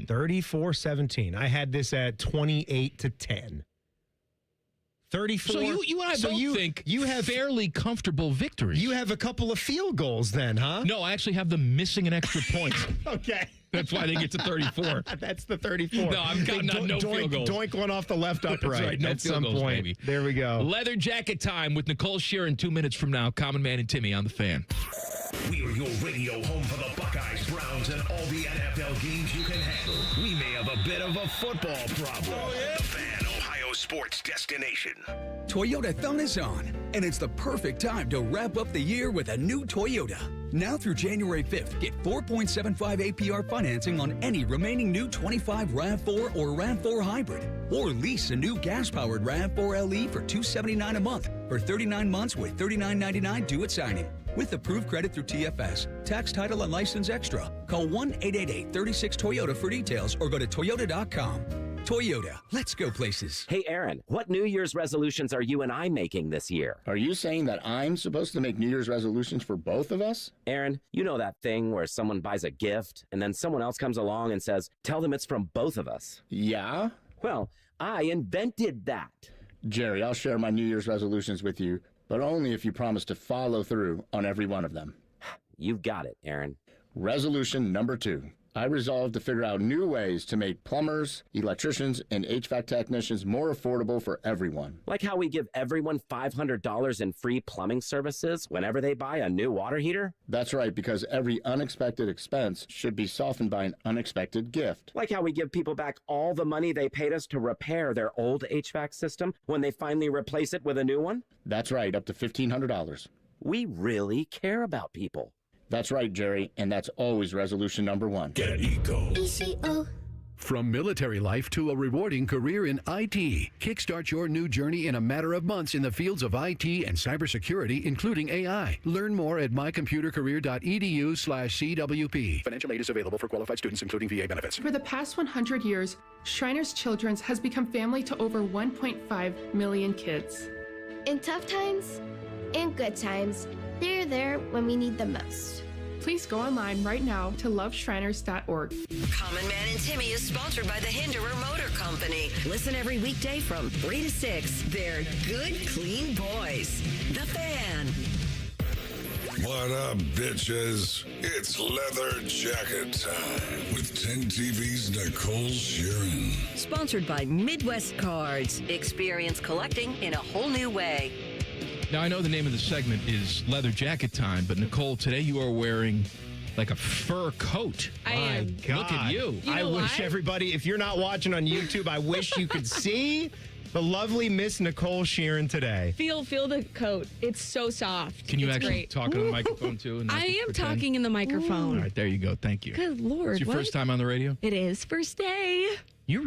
34-17. I had this at 28-10. 34. So you and I both think you have fairly comfortable victories. You have a couple of field goals then, huh? No, I actually have them missing an extra point. Okay. That's why they get to 34. That's the 34. No, I'm counting on no field goals. Doink one off the left upright. That's right, no at field some goals, point. baby. There we go. Leather Jacket Time with Nicole Sheeran 2 minutes from now. Common Man and Timmy on the Fan. We are your radio home for the Buckeyes, Browns, and all the NFL games you can handle. We may have a bit of a football problem. Oh, yeah? The Fan, Ohio sports destination. Toyota Thon is on, and it's the perfect time to wrap up the year with a new Toyota. Now through January 5th, get 4.75 APR financing on any remaining new 25 RAV4 or RAV4 hybrid. Or lease a new gas-powered RAV4 LE for $279 a month for 39 months with $39.99 due at signing. With approved credit through TFS, tax, title, and license extra. Call 1-888-36-TOYOTA for details or go to Toyota.com. Toyota, let's go places. Hey, Aaron, what New Year's resolutions are you and I making this year? Are you saying that I'm supposed to make New Year's resolutions for both of us? Aaron, you know that thing where someone buys a gift and then someone else comes along and says, tell them it's from both of us. Yeah? Well, I invented that. Jerry, I'll share my New Year's resolutions with you, but only if you promise to follow through on every one of them. You've got it, Aaron. Resolution number 2. I resolved to figure out new ways to make plumbers, electricians, and HVAC technicians more affordable for everyone. Like how we give everyone $500 in free plumbing services whenever they buy a new water heater? That's right, because every unexpected expense should be softened by an unexpected gift. Like how we give people back all the money they paid us to repair their old HVAC system when they finally replace it with a new one? That's right, up to $1,500. We really care about people. That's right, Jerry, and that's always resolution number 1. Get Eco. From military life to a rewarding career in IT, kickstart your new journey in a matter of months in the fields of IT and cybersecurity, including AI. Learn more at mycomputercareer.edu/CWP. Financial aid is available for qualified students, including VA benefits. For the past 100 years, Shriners Children's has become family to over 1.5 million kids. In tough times and good times, they're there when we need them most. Please go online right now to loveshriners.org. Common Man and Timmy is sponsored by the Hinderer Motor Company. Listen every weekday from 3 to 6. They're good, clean boys. The Fan. What up, bitches? It's leather jacket time with 10 TV's Nicole Sheeran. Sponsored by Midwest Cards. Experience collecting in a whole new way. Now, I know the name of the segment is Leather Jacket Time, but Nicole, today you are wearing like a fur coat. I am. God. Look at you. I wish everybody, if you're not watching on YouTube, I wish you could see the lovely Miss Nicole Sheeran today. Feel the coat. It's so soft. Can you it's actually great. talk into the microphone too? And I am talking in the microphone. All right, there you go. Thank you. Good Lord. It's your first time on the radio? It is. First day. You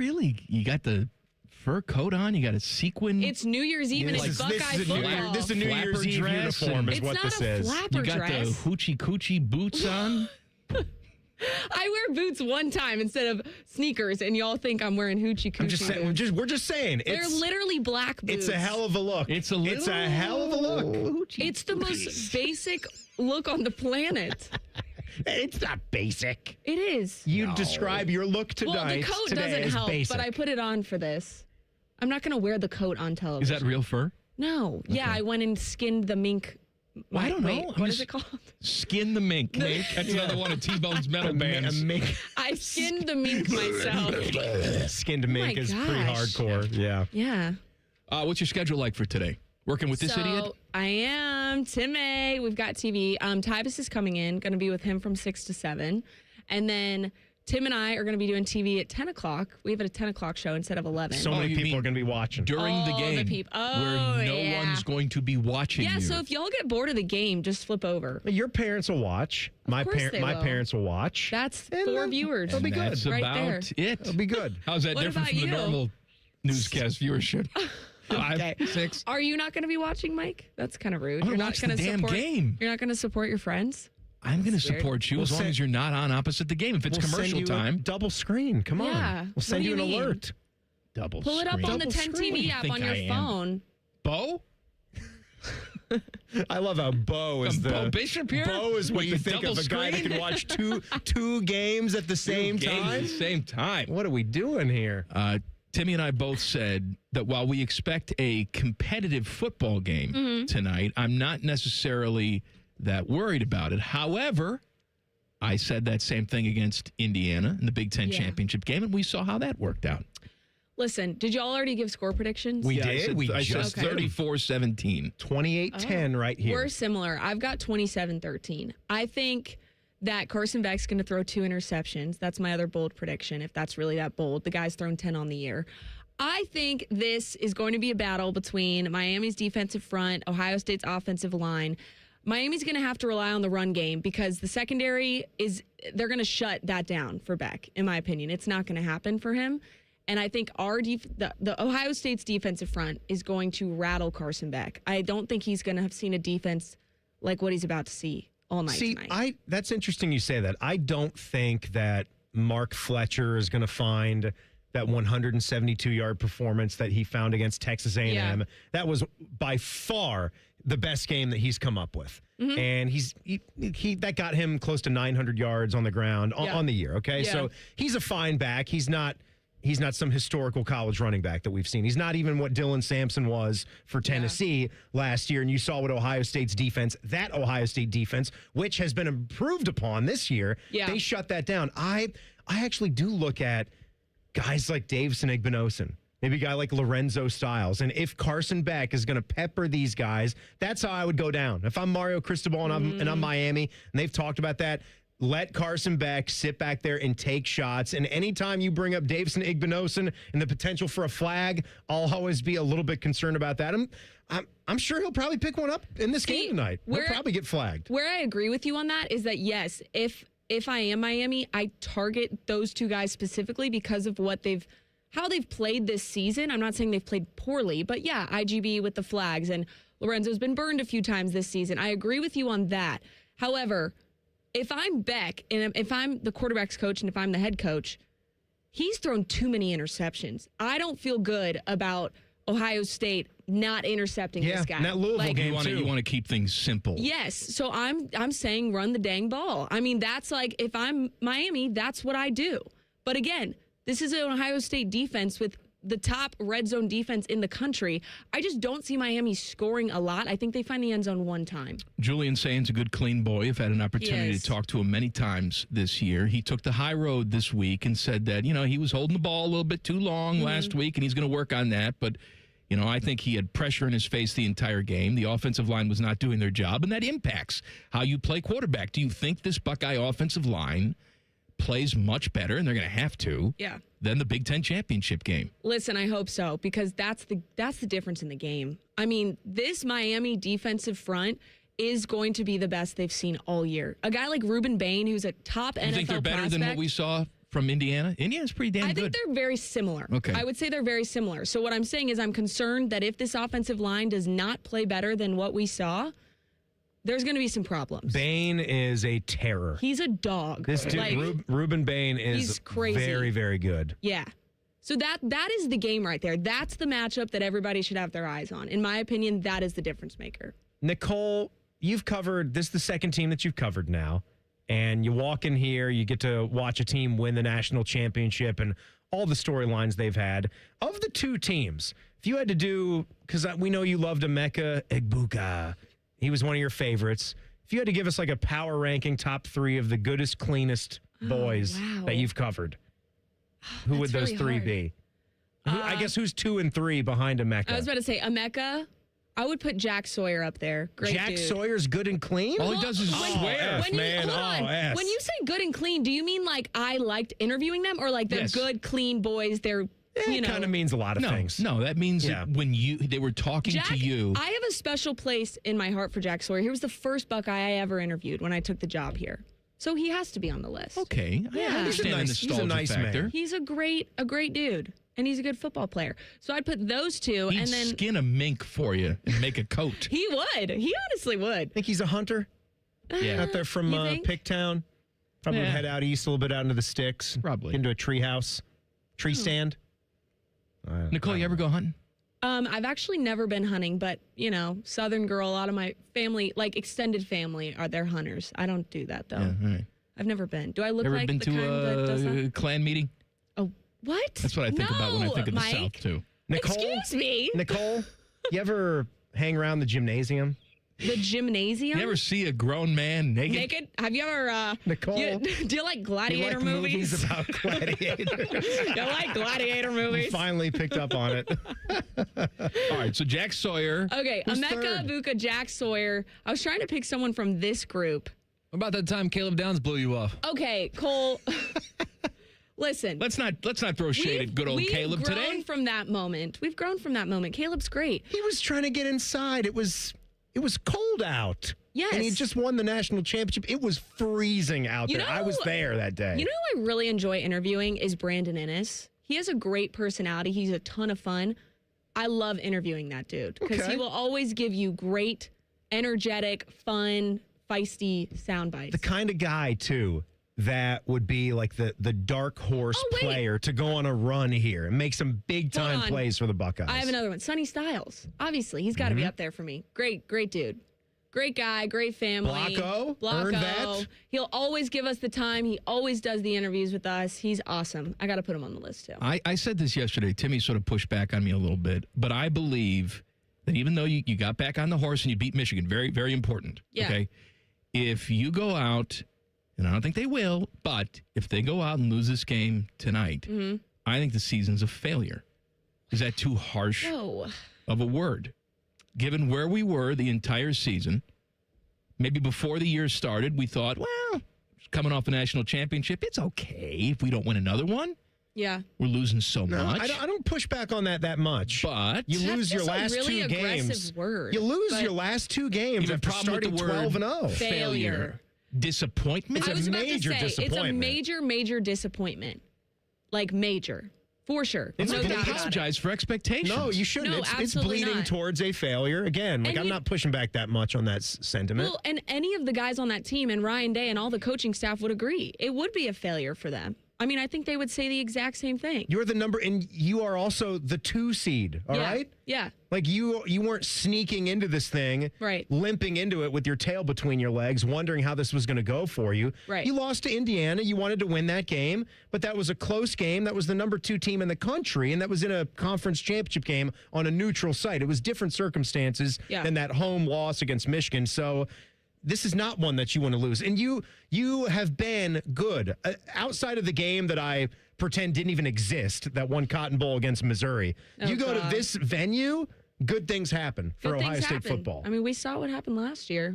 got the fur coat on? You got a sequin? It's New Year's Eve and it's Buckeye football. This is a New Year's Eve uniform is what this is. You got the hoochie coochie boots on? I wear boots one time instead of sneakers, and y'all think I'm wearing hoochie coochie. I'm just saying, boots. we're just saying. They're literally black boots. It's a hell of a look. It's a hell of a look. It's the most basic look on the planet. It's not basic. It is. You describe your look tonight. Well, the coat doesn't help, but I put it on for this. I'm not going to wear the coat on television. Is that real fur? No. Okay. Yeah, I went and skinned the mink. Well, I don't know. What is it called? Skin the mink. That's another one of T-Bone's metal bands. I skinned the mink myself. Skinned mink is pretty hardcore. Yeah. Yeah. What's your schedule like for today? Working with this idiot? I am. Timmy. We've got TV. Tybus is coming in. Going to be with him from 6 to 7. And then Tim and I are going to be doing TV at 10 o'clock. We have a 10 o'clock show instead of 11. So many people are going to be watching. During the game. Where no one's going to be watching you. So if y'all get bored of the game, just flip over. Your parents will watch. My parents will watch. That's 4 viewers. It'll be good. That's right about there. it. It'll be good. How's that What different about from the you? normal newscast viewership? 5, 6. Are you not going to be watching, Mike? That's kind of rude. I'm You're gonna not watch going the to damn support game. You're not going to support your friends? I'm going to Weird. support you as long as you're not on opposite the game. If it's commercial time. Double screen. Come on. Yeah. We'll send What do you an you mean? alert. Double Pull it up on the 10 TV app on your phone. Bo? I love how Bo is Bo Bishop here? Bo is what With you the think of double a guy that screen? can watch two games at the same time. At the same time. What are we doing here? Timmy and I both said that while we expect a competitive football game tonight, I'm not necessarily that worried about it. However, I said that same thing against Indiana in the Big Ten championship game, and we saw how that worked out. Listen, did y'all already give score predictions? We did. I said 34-17. 28-10 right here. We're similar. I've got 27-13. I think that Carson Beck's going to throw 2 interceptions. That's my other bold prediction, if that's really that bold. The guy's thrown 10 on the year. I think this is going to be a battle between Miami's defensive front, Ohio State's offensive line. Miami's going to have to rely on the run game because the secondary they're going to shut that down for Beck, in my opinion. It's not going to happen for him. And I think the Ohio State's defensive front is going to rattle Carson Beck. I don't think he's going to have seen a defense like what he's about to see all night tonight. That's interesting you say that. I don't think that Mark Fletcher is going to find that 172-yard performance that he found against Texas A&M. Yeah. That was by far the best game that he's come up with. Mhm. And he that got him close to 900 yards on the ground on the year, okay? Yeah. So he's a fine back. He's not some historical college running back that we've seen. He's not even what Dylan Sampson was for Tennessee last year. And you saw what Ohio State's defense, that Ohio State defense, which has been improved upon this year, they shut that down. I actually do look at guys like Davison Igbinosun, maybe a guy like Lorenzo Styles. And if Carson Beck is going to pepper these guys, that's how I would go down. If I'm Mario Cristobal and I'm Miami, and they've talked about that, let Carson Beck sit back there and take shots. And anytime you bring up Davison Igbinosun and the potential for a flag, I'll always be a little bit concerned about that. I'm sure he'll probably pick one up in this game tonight. He'll probably get flagged. Where I agree with you on that is that, yes, if I am Miami, I target those two guys specifically because of how they've played this season. I'm not saying they've played poorly, but yeah, IGB with the flags, and Lorenzo's been burned a few times this season. I agree with you on that. However, if I'm Beck and if I'm the quarterback's coach and if I'm the head coach, he's thrown too many interceptions. I don't feel good about Ohio State not intercepting this guy. And that Louisville game you want to keep things simple. Yes, so I'm saying run the dang ball. I mean, that's like, if I'm Miami, that's what I do. But again, this is an Ohio State defense with the top red zone defense in the country. I just don't see Miami scoring a lot. I think they find the end zone one time. Julian Sain's a good, clean boy. I've had an opportunity to talk to him many times this year. He took the high road this week and said that, he was holding the ball a little bit too long last week, and he's going to work on that. But, I think he had pressure in his face the entire game. The offensive line was not doing their job, and that impacts how you play quarterback. Do you think this Buckeye offensive line plays much better, and they're going to have to, than the Big Ten championship game? Listen, I hope so, because that's the difference in the game. I mean, this Miami defensive front is going to be the best they've seen all year. A guy like Ruben Bain, who's a top NFL prospect. You think they're better than what we saw from Indiana? Indiana's pretty damn good. I think they're very similar. Okay. I would say they're very similar. So what I'm saying is I'm concerned that if this offensive line does not play better than what we saw, there's going to be some problems. Bain is a terror. He's a dog. This dude, Ruben Bain, is he's crazy. Very, very good. Yeah. So that is the game right there. That's the matchup that everybody should have their eyes on. In my opinion, that is the difference maker. Nicole, you've covered, this is the second team that you've covered now. And you walk in here, you get to watch a team win the national championship and all the storylines they've had. Of the two teams, if you had to do, because we know you loved Emeka Egbuka, he was one of your favorites. If you had to give us like a power ranking top three of the goodest, cleanest boys that you've covered, who would those three be? I guess who's 2 and 3 behind Emeka? I was about to say Emeka. I would put Jack Sawyer up there. Great Jack dude. Sawyer's good and clean? All he does is swear. When you say good and clean, do you mean like I liked interviewing them, or like they're good, clean boys? They're it kind of means a lot of things. No, that means that when they were talking to you. I have a special place in my heart for Jack Sawyer. He was the first Buckeye I ever interviewed when I took the job here. So he has to be on the list. Okay. I understand the nostalgia factor. He's a great dude. And he's a good football player. So I'd put those two. He'd and then skin a mink for you and make a coat. He would. He honestly would. Think he's a hunter? Yeah. Out there from Picktown? Probably would head out east a little bit out into the sticks. Probably. Into a tree house. Tree stand. Nicole, you ever go hunting? I've actually never been hunting, but, Southern girl, a lot of my family, like extended family, they're hunters. I don't do that, though. Yeah, all right. I've never been. Do I look Ever like been the kind that does to a that? clan meeting? Oh, what? That's what I think about when I think of the Mike. South, too. Nicole, Excuse me. Nicole, you ever hang around the gymnasium? The gymnasium? You ever see a grown man naked? Naked? Have you ever, Nicole? Do you like gladiator you like movies? about gladiators. You like gladiator movies? We finally picked up on it. All right, so Jack Sawyer. Okay, Who's Emeka third? Egbuka, Jack Sawyer. I was trying to pick someone from this group. What about that time Caleb Downs blew you off? Okay, Cole. Listen. Let's not throw shade at good old Caleb today. We've grown from that moment. Caleb's great. He was trying to get inside. It was cold out. Yes. And he just won the national championship. It was freezing out there. I was there that day. You know who I really enjoy interviewing is Brandon Ennis. He has a great personality. He's a ton of fun. I love interviewing that dude because he will always give you great, energetic, fun, feisty sound bites. The kind of guy, too, that would be like the dark horse player to go on a run here and make some big-time plays for the Buckeyes? I have another one. Sonny Styles. Obviously, he's got to be up there for me. Great dude. Great guy, great family. Blanco, earned that. He'll always give us the time. He always does the interviews with us. He's awesome. I got to put him on the list, too. I said this yesterday. Timmy sort of pushed back on me a little bit, but I believe that even though you got back on the horse and you beat Michigan, very, very important, okay? If you go out, and I don't think they will, but if they go out and lose this game tonight, I think the season's a failure. Is that too harsh of a word? Given where we were the entire season, maybe before the year started, we thought, well, coming off a national championship, it's okay if we don't win another one. Yeah. We're losing so much. I don't push back on that much. But you lose your last really 2 games. Word, you lose your last 2 games after starting 12-0. Failure. Disappointment. I was about to say, disappointment. it's a major disappointment. Like major. For sure. It's no doubt apologize for expectations. No, you shouldn't. No, it's bleeding not. towards a failure. Again, like I'm not pushing back that much on that sentiment. Well, and any of the guys on that team and Ryan Day and all the coaching staff would agree. It would be a failure for them. I mean, I think they would say the exact same thing. You're the number, and you are also the 2 seed, all right? Yeah. Like you weren't sneaking into this thing, right? Limping into it with your tail between your legs, wondering how this was going to go for you. Right. You lost to Indiana. You wanted to win that game, but that was a close game. That was the number 2 team in the country, and that was in a conference championship game on a neutral site. It was different circumstances than that home loss against Michigan. So this is not one that you want to lose. And you have been good. Outside of the game that I pretend didn't even exist, that one Cotton Bowl against Missouri. You go to this venue, good things happen for Ohio State football. I mean, we saw what happened last year.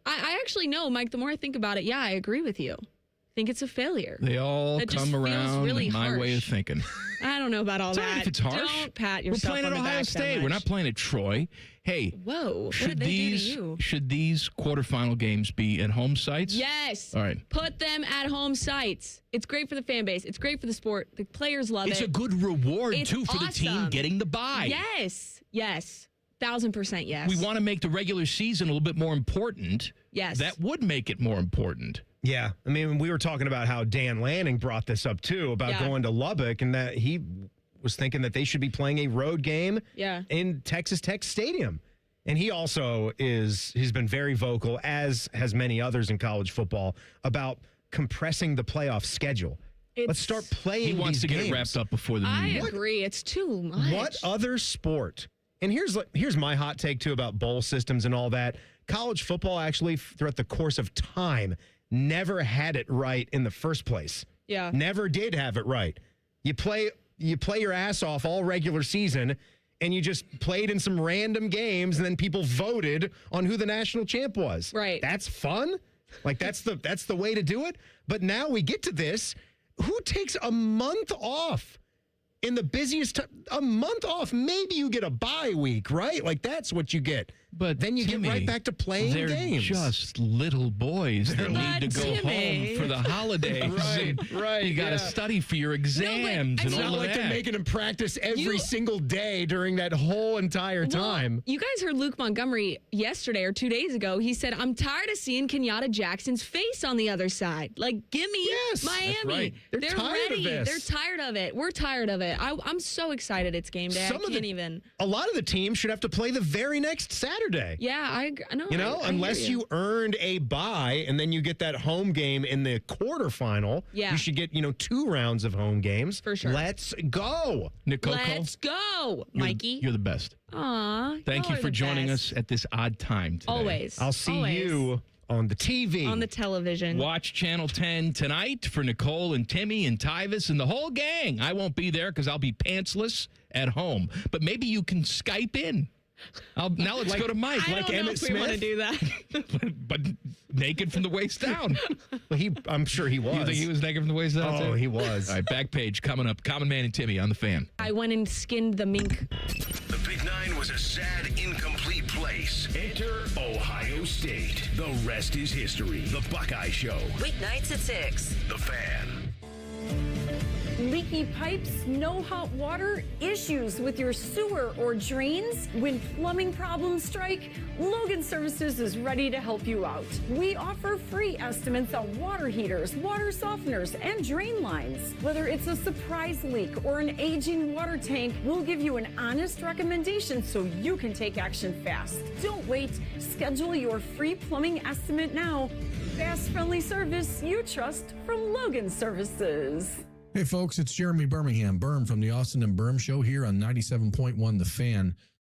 I actually know, Mike, the more I think about it, I agree with you. I think it's a failure. They all come around really my way of thinking. I don't know about all that. If it's harsh. Don't pat yourself We're playing on at the Ohio back State. We're not playing at Troy. Hey, whoa! What did they do to you? Should these quarterfinal games be at home sites? Yes. All right. Put them at home sites. It's great for the fan base. It's great for the sport. The players love it. It's a good reward, It's too, for the team awesome. getting the bye. Yes. 1,000% yes. We want to make the regular season a little bit more important. Yes. That would make it more important. Yeah. I mean, we were talking about how Dan Lanning brought this up, too, about going to Lubbock, and that he was thinking that they should be playing a road game in Texas Tech Stadium. And he also he's been very vocal, as has many others in college football, about compressing the playoff schedule. Let's start playing. He wants to games. get it wrapped up before the new year. I agree. It's too much. What other sport? And here's my hot take, too, about bowl systems and all that. College football, actually, throughout the course of time, never had it right in the first place. Yeah. Never did have it right. You play your ass off all regular season, and you just played in some random games, and then people voted on who the national champ was. Right. That's fun. Like that's the way to do it. But now we get to this. Who takes a month off in the busiest time? A month off, maybe you get a bye week, right? Like that's what you get. But then you Timmy, get right back to playing they're games. Just little boys that need to go home for the holidays. Right. You got to study for your exams and it's all not of like that. they're making them practice every single day during that whole entire time. You guys heard Luke Montgomery yesterday or 2 days ago. He said, I'm tired of seeing Kenyatta Jackson's face on the other side. Like, give me Miami. That's right. They're tired ready. of this. They're tired of it. We're tired of it. I'm so excited it's game day. A lot of the teams should have to play the very next Saturday. Yeah, I know. You know, unless you earned a bye and then you get that home game in the quarterfinal, you should get, 2 rounds of home games. For sure. Let's go. Nicole. Let's go, Mikey. You're the best. Aw. Thank you y'all are for the joining best. us at this odd time today. Always. I'll see you on the TV. On the television. Watch Channel 10 tonight for Nicole and Timmy and Tyvis and the whole gang. I won't be there because I'll be pantsless at home. But maybe you can Skype in. Now let's go to Mike. I don't know if we want to do that. but naked from the waist down. Well, I'm sure he was. You think he was naked from the waist down? Oh, too? he was. All right, back page coming up. Common Man and Timmy on the Fan. I went and skinned the mink. The Big Nine was a sad, incomplete place. Enter Ohio State. The rest is history. The Buckeye Show. Weeknights at 6. The Fan. Leaky pipes, no hot water, issues with your sewer or drains? When plumbing problems strike, Logan Services is ready to help you out. We offer free estimates on water heaters, water softeners, and drain lines. Whether it's a surprise leak or an aging water tank, we'll give you an honest recommendation so you can take action fast. Don't wait. Schedule your free plumbing estimate now. Fast, friendly service you trust from Logan Services. Hey folks, it's Jeremy Birmingham, Berm from the Austin and Berm Show here on 97.1 The Fan.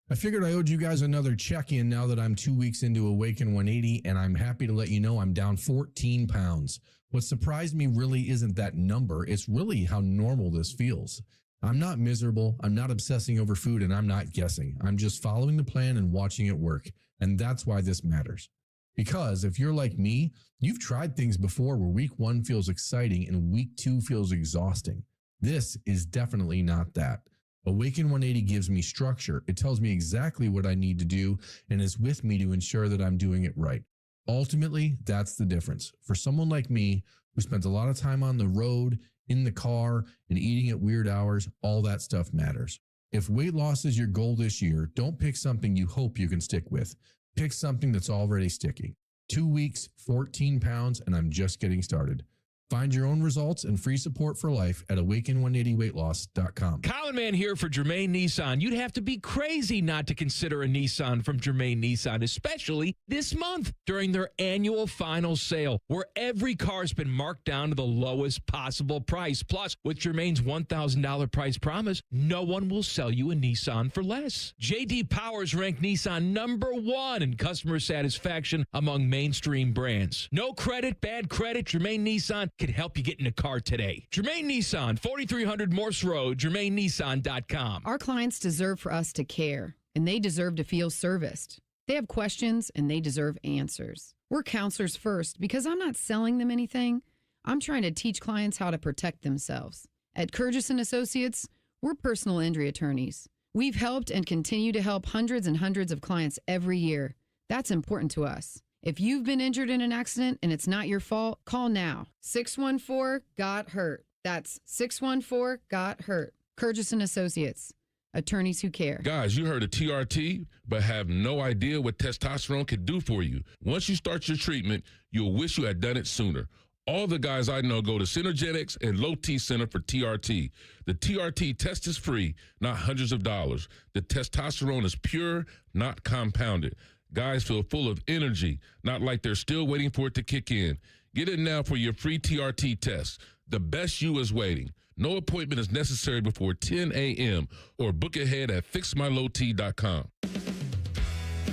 I figured I owed you guys another check-in now that I'm 2 weeks into Awaken 180, and I'm happy to let you know I'm down 14 pounds. What surprised me really isn't that number, it's really how normal this feels. I'm not miserable, I'm not obsessing over food, and I'm not guessing. I'm just following the plan and watching it work, and that's why this matters. Because if you're like me, you've tried things before where week 1 feels exciting and week 2 feels exhausting. This is definitely not that. Awaken 180 gives me structure. It tells me exactly what I need to do and is with me to ensure that I'm doing it right. Ultimately, that's the difference. For someone like me who spends a lot of time on the road, in the car, and eating at weird hours, all that stuff matters. If weight loss is your goal this year, don't pick something you hope you can stick with. Pick something that's already sticking. 2 weeks, 14 pounds, and I'm just getting started. Find your own results and free support for life at awaken180weightloss.com. Colin Man here for Germain Nissan. You'd have to be crazy not to consider a Nissan from Germain Nissan, especially this month during their annual final sale, where every car's been marked down to the lowest possible price. Plus, with Germain's $1,000 price promise, no one will sell you a Nissan for less. J.D. Powers ranked Nissan #1 in customer satisfaction among mainstream brands. No credit, bad credit, Germain Nissan can help you get in a car today. Germain Nissan, 4300 Morse Road, GermainNissan.com. Our clients deserve for us to care, and they deserve to feel serviced. They have questions, and they deserve answers. We're counselors first because I'm not selling them anything. I'm trying to teach clients how to protect themselves. At Curtis & Associates, we're personal injury attorneys. We've helped and continue to help hundreds and hundreds of clients every year. That's important to us. If you've been injured in an accident and it's not your fault, call now. 614-GOT-HURT. That's 614-GOT-HURT. Curtis & Associates. Attorneys who care. Guys, you heard of TRT, but have no idea what testosterone can do for you. Once you start your treatment, you'll wish you had done it sooner. All the guys I know go to Synergetics and Low T Center for TRT. The TRT test is free, not hundreds of dollars. The testosterone is pure, not compounded. Guys feel full of energy, not like they're still waiting for it to kick in. Get it now for your free TRT test. The best you is waiting. No appointment is necessary before 10 a.m. or book ahead at fixmylowt.com.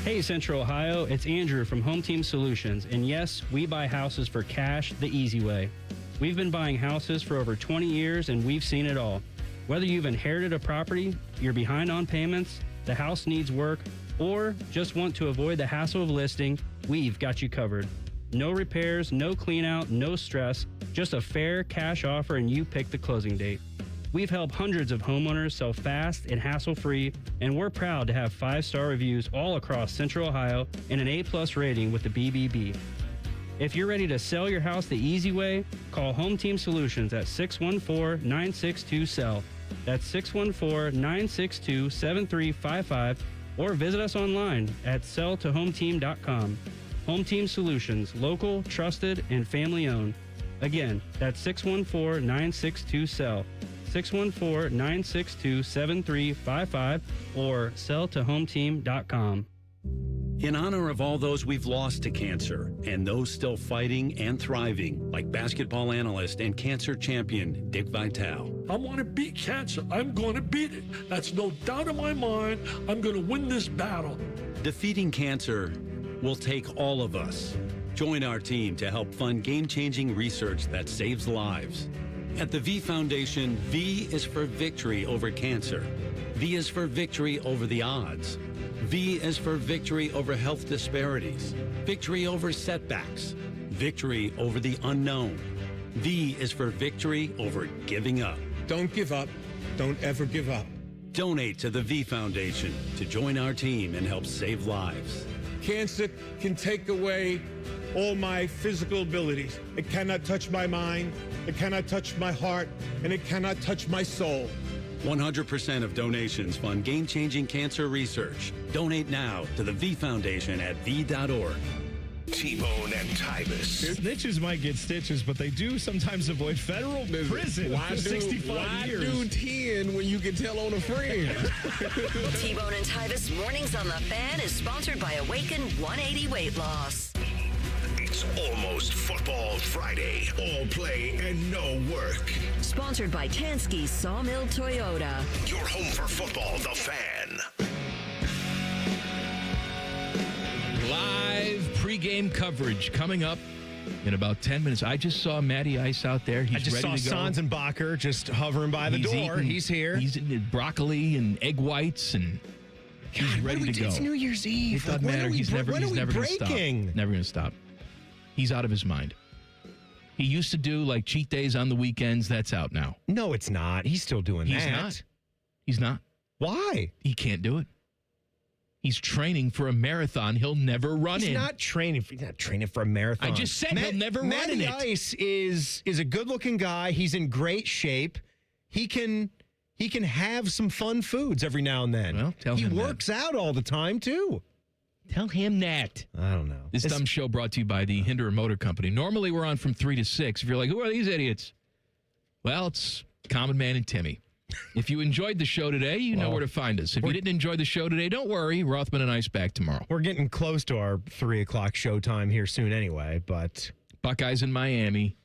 Hey, Central Ohio, it's Andrew from Home Team Solutions. And yes, we buy houses for cash the easy way. We've been buying houses for over 20 years and we've seen it all. Whether you've inherited a property, you're behind on payments, the house needs work, or just want to avoid the hassle of listing, we've got you covered. No repairs, no clean out, no stress, just a fair cash offer and you pick the closing date. We've helped hundreds of homeowners sell fast and hassle-free, and we're proud to have 5-star reviews all across Central Ohio and an A+ rating with the BBB. If you're ready to sell your house the easy way, call Home Team Solutions at 614-962-SELL. That's 614-962-7355. Or visit us online at selltohometeam.com. Home Team Solutions, local, trusted, and family owned. Again, that's 614-962-SELL. 614-962-7355 or selltohometeam.com. In honor of all those we've lost to cancer and those still fighting and thriving, like basketball analyst and cancer champion Dick Vitale. I want to beat cancer. I'm going to beat it. That's no doubt in my mind. I'm going to win this battle. Defeating cancer will take all of us. Join our team to help fund game-changing research that saves lives. At the V Foundation, V is for victory over cancer. V is for victory over the odds. V is for victory over health disparities, victory over setbacks, victory over the unknown. V is for victory over giving up. Don't give up. Don't ever give up. Donate to the V Foundation to join our team and help save lives. Cancer can take away all my physical abilities. It cannot touch my mind, it cannot touch my heart, and it cannot touch my soul. 100% of donations fund game-changing cancer research. Donate now to the V Foundation at v.org. T-Bone and Tybus. Snitches might get stitches, but they do sometimes avoid federal prison for 65 years. Why do 10 when you can tell on a friend? T-Bone and Tybus Mornings on the Fan is sponsored by Awaken 180 Weight Loss. It's almost Football Friday. All play and no work. Sponsored by Tansky Sawmill Toyota. Your home for football, the Fan. Live pregame coverage coming up in about 10 minutes. I just saw Matty Ice out there. He's I just ready saw to go. Sanzenbacher just hovering by the door. He's here. He's eating broccoli and egg whites, and he's ready to go. It's New Year's Eve. It doesn't matter. He's never going to stop. breaking? Never going to stop. He's out of his mind. He used to do like cheat days on the weekends. That's out now. No, it's not. He's still doing He's that. not. He's not. Why? He can't do it. He's training for a marathon he'll never run in. He's not training for a marathon. I just said he'll never run in it. Matty Ice is a good-looking guy. He's in great shape. He can have some fun foods every now and then. Well, tell him he works out all the time too. Tell him that. I don't know. This dumb show brought to you by the Hinderer Motor Company. Normally we're on from 3 to 6. If you're like, who are these idiots? Well, it's Common Man and Timmy. If you enjoyed the show today, you know where to find us. If you didn't enjoy the show today, don't worry. Rothman and Ice back tomorrow. We're getting close to our 3 o'clock showtime here soon anyway, but Buckeyes in Miami.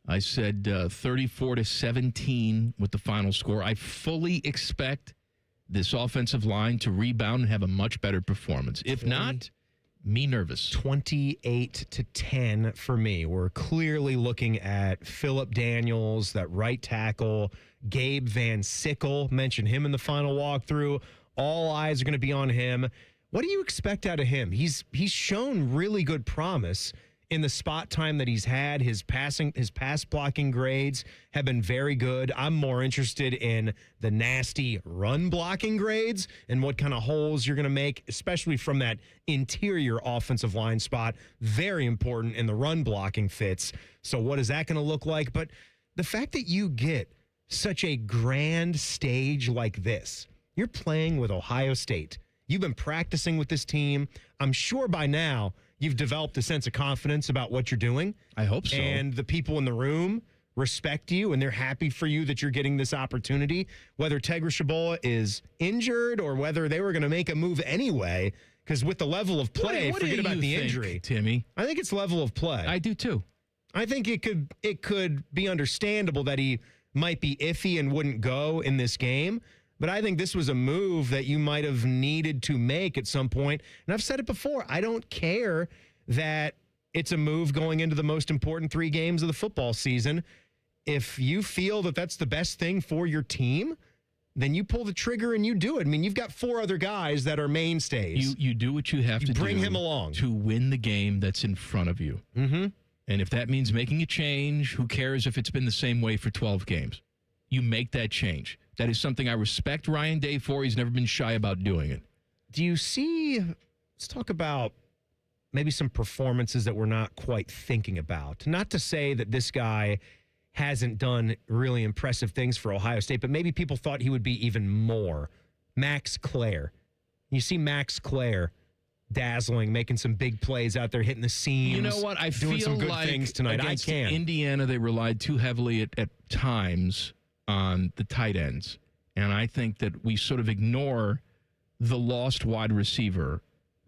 I said 34-17 with the final score. I fully expect this offensive line to rebound and have a much better performance. If not, me nervous. 28-10 for me. We're clearly looking at Phillip Daniels, that right tackle, Gabe Van Sickle, mentioned him in the final walkthrough. All eyes are going to be on him. What do you expect out of him? He's shown really good promise in the spot time that he's had. His pass blocking grades have been very good. I'm more interested in the nasty run blocking grades and what kind of holes you're going to make, especially from that interior offensive line spot. Very important in the run blocking fits. So what is that going to look like? But the fact that you get such a grand stage like this, you're playing with Ohio State. You've been practicing with this team. I'm sure by now you've developed a sense of confidence about what you're doing. I hope so. And the people in the room respect you, and they're happy for you that you're getting this opportunity, whether Tegra Shabola is injured or whether they were going to make a move anyway, because with the level of play, what forget do about you the think, injury. Timmy? I think it's level of play. I do too. I think it could be understandable that he might be iffy and wouldn't go in this game. But I think this was a move that you might have needed to make at some point. And I've said it before. I don't care that it's a move going into the most important 3 games of the football season. If you feel that that's the best thing for your team, then you pull the trigger and you do it. I mean, you've got 4 other guys that are mainstays. You do what you have to do. Bring him along. To win the game that's in front of you. Mm-hmm. And if that means making a change, who cares if it's been the same way for 12 games? You make that change. That is something I respect Ryan Day for. He's never been shy about doing it. Do you see, let's talk about maybe some performances that we're not quite thinking about. Not to say that this guy hasn't done really impressive things for Ohio State, but maybe people thought he would be even more. Max Clare. You see Max Clare dazzling, making some big plays out there, hitting the seams. You know what? I doing feel some good like things tonight. against I can. Indiana, they relied too heavily at times on the tight ends. And I think that we sort of ignore the lost wide receiver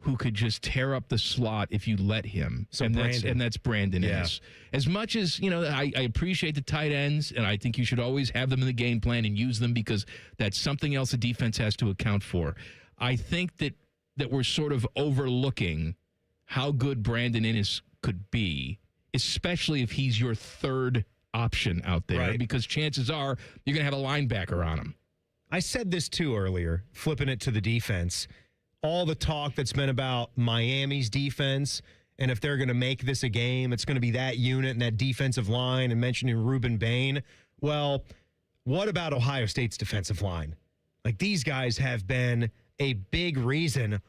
who could just tear up the slot if you let him. So That's Brandon Yeah. Inniss. As much as, I appreciate the tight ends, and I think you should always have them in the game plan and use them because that's something else the defense has to account for. I think that we're sort of overlooking how good Brandon Inniss could be, especially if he's your third option out there, Right. because chances are you're going to have a linebacker on him. I said this too earlier, flipping it to the defense. All the talk that's been about Miami's defense, and if they're going to make this a game, it's going to be that unit and that defensive line, and mentioning Ruben Bain. Well, what about Ohio State's defensive line? Like, these guys have been a big reason,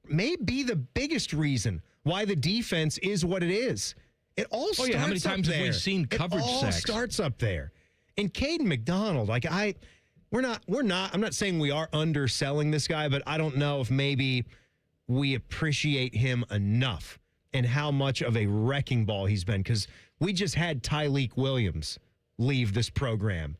maybe the biggest reason why the defense is what it is. It all starts how many times up have we there. seen coverage It all sacks? starts up there. And Caden McDonald, I'm not saying we are underselling this guy, but I don't know if maybe we appreciate him enough and how much of a wrecking ball he's been, because we just had Tyleek Williams leave this program.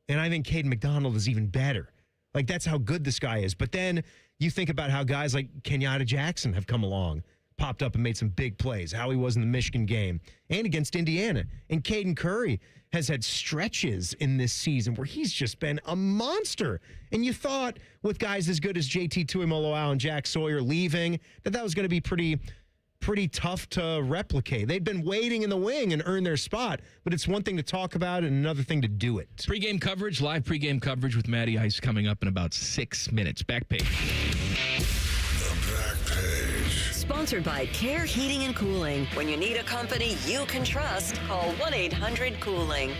And I think Caden McDonald is even better. Like, that's how good this guy is. But then you think about how guys like Kenyatta Jackson have come along, popped up and made some big plays, how he was in the Michigan game and against Indiana. And Caden Curry has had stretches in this season where he's just been a monster. And you thought with guys as good as JT Tuimoloau and Jack Sawyer leaving that was going to be pretty tough to replicate. They'd been waiting in the wing and earned their spot, but it's one thing to talk about and another thing to do it. Pre-game coverage, live pre-game coverage with Matty Ice coming up in about 6 minutes. Back page. The back page. Sponsored by Care Heating and Cooling. When you need a company you can trust, call 1-800-COOLING.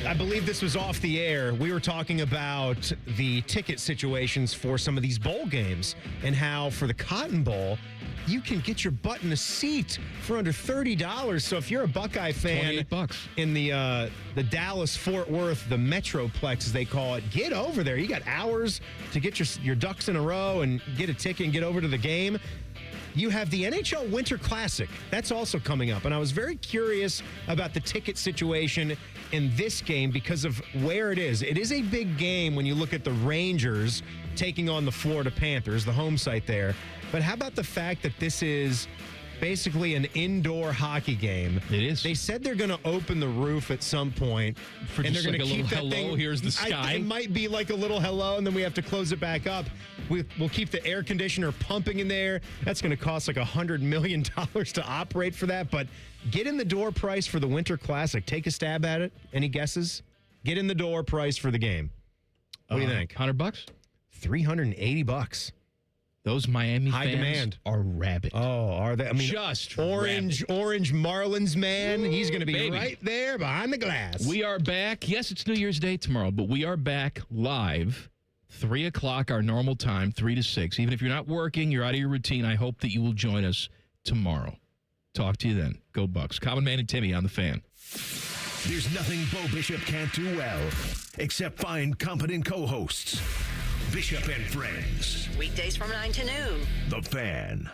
I believe this was off the air. We were talking about the ticket situations for some of these bowl games and how for the Cotton Bowl, you can get your butt in a seat for under $30. So if you're a Buckeye fan $28 in the Dallas-Fort Worth, the Metroplex as they call it, get over there. You got hours to get your ducks in a row and get a ticket and get over to the game. You have the NHL Winter Classic. That's also coming up. And I was very curious about the ticket situation in this game because of where it is. It is a big game when you look at the Rangers taking on the Florida Panthers, the home site there. But how about the fact that this is basically an indoor hockey game? It is. They said they're going to open the roof at some point. For and just they're like going a to keep little that hello, thing. here's the sky. It might be like a little hello, and then we have to close it back up. We'll keep the air conditioner pumping in there. That's going to cost like $100 million to operate for that. But get in the door price for the Winter Classic. Take a stab at it. Any guesses? Get in the door price for the game. What do you think? $100? $380. Those Miami High fans demand. are rabid. Oh, are they? I mean, just orange Marlins man. He's going to be right there behind the glass. We are back. Yes, it's New Year's Day tomorrow, but we are back live, 3 o'clock, our normal time, 3 to 6. Even if you're not working, you're out of your routine, I hope that you will join us tomorrow. Talk to you then. Go Bucks. Common Man and Timmy on the Fan. There's nothing Bo Bishop can't do well, except find competent co-hosts. Bishop and Friends. Weekdays from 9 to noon. The Fan.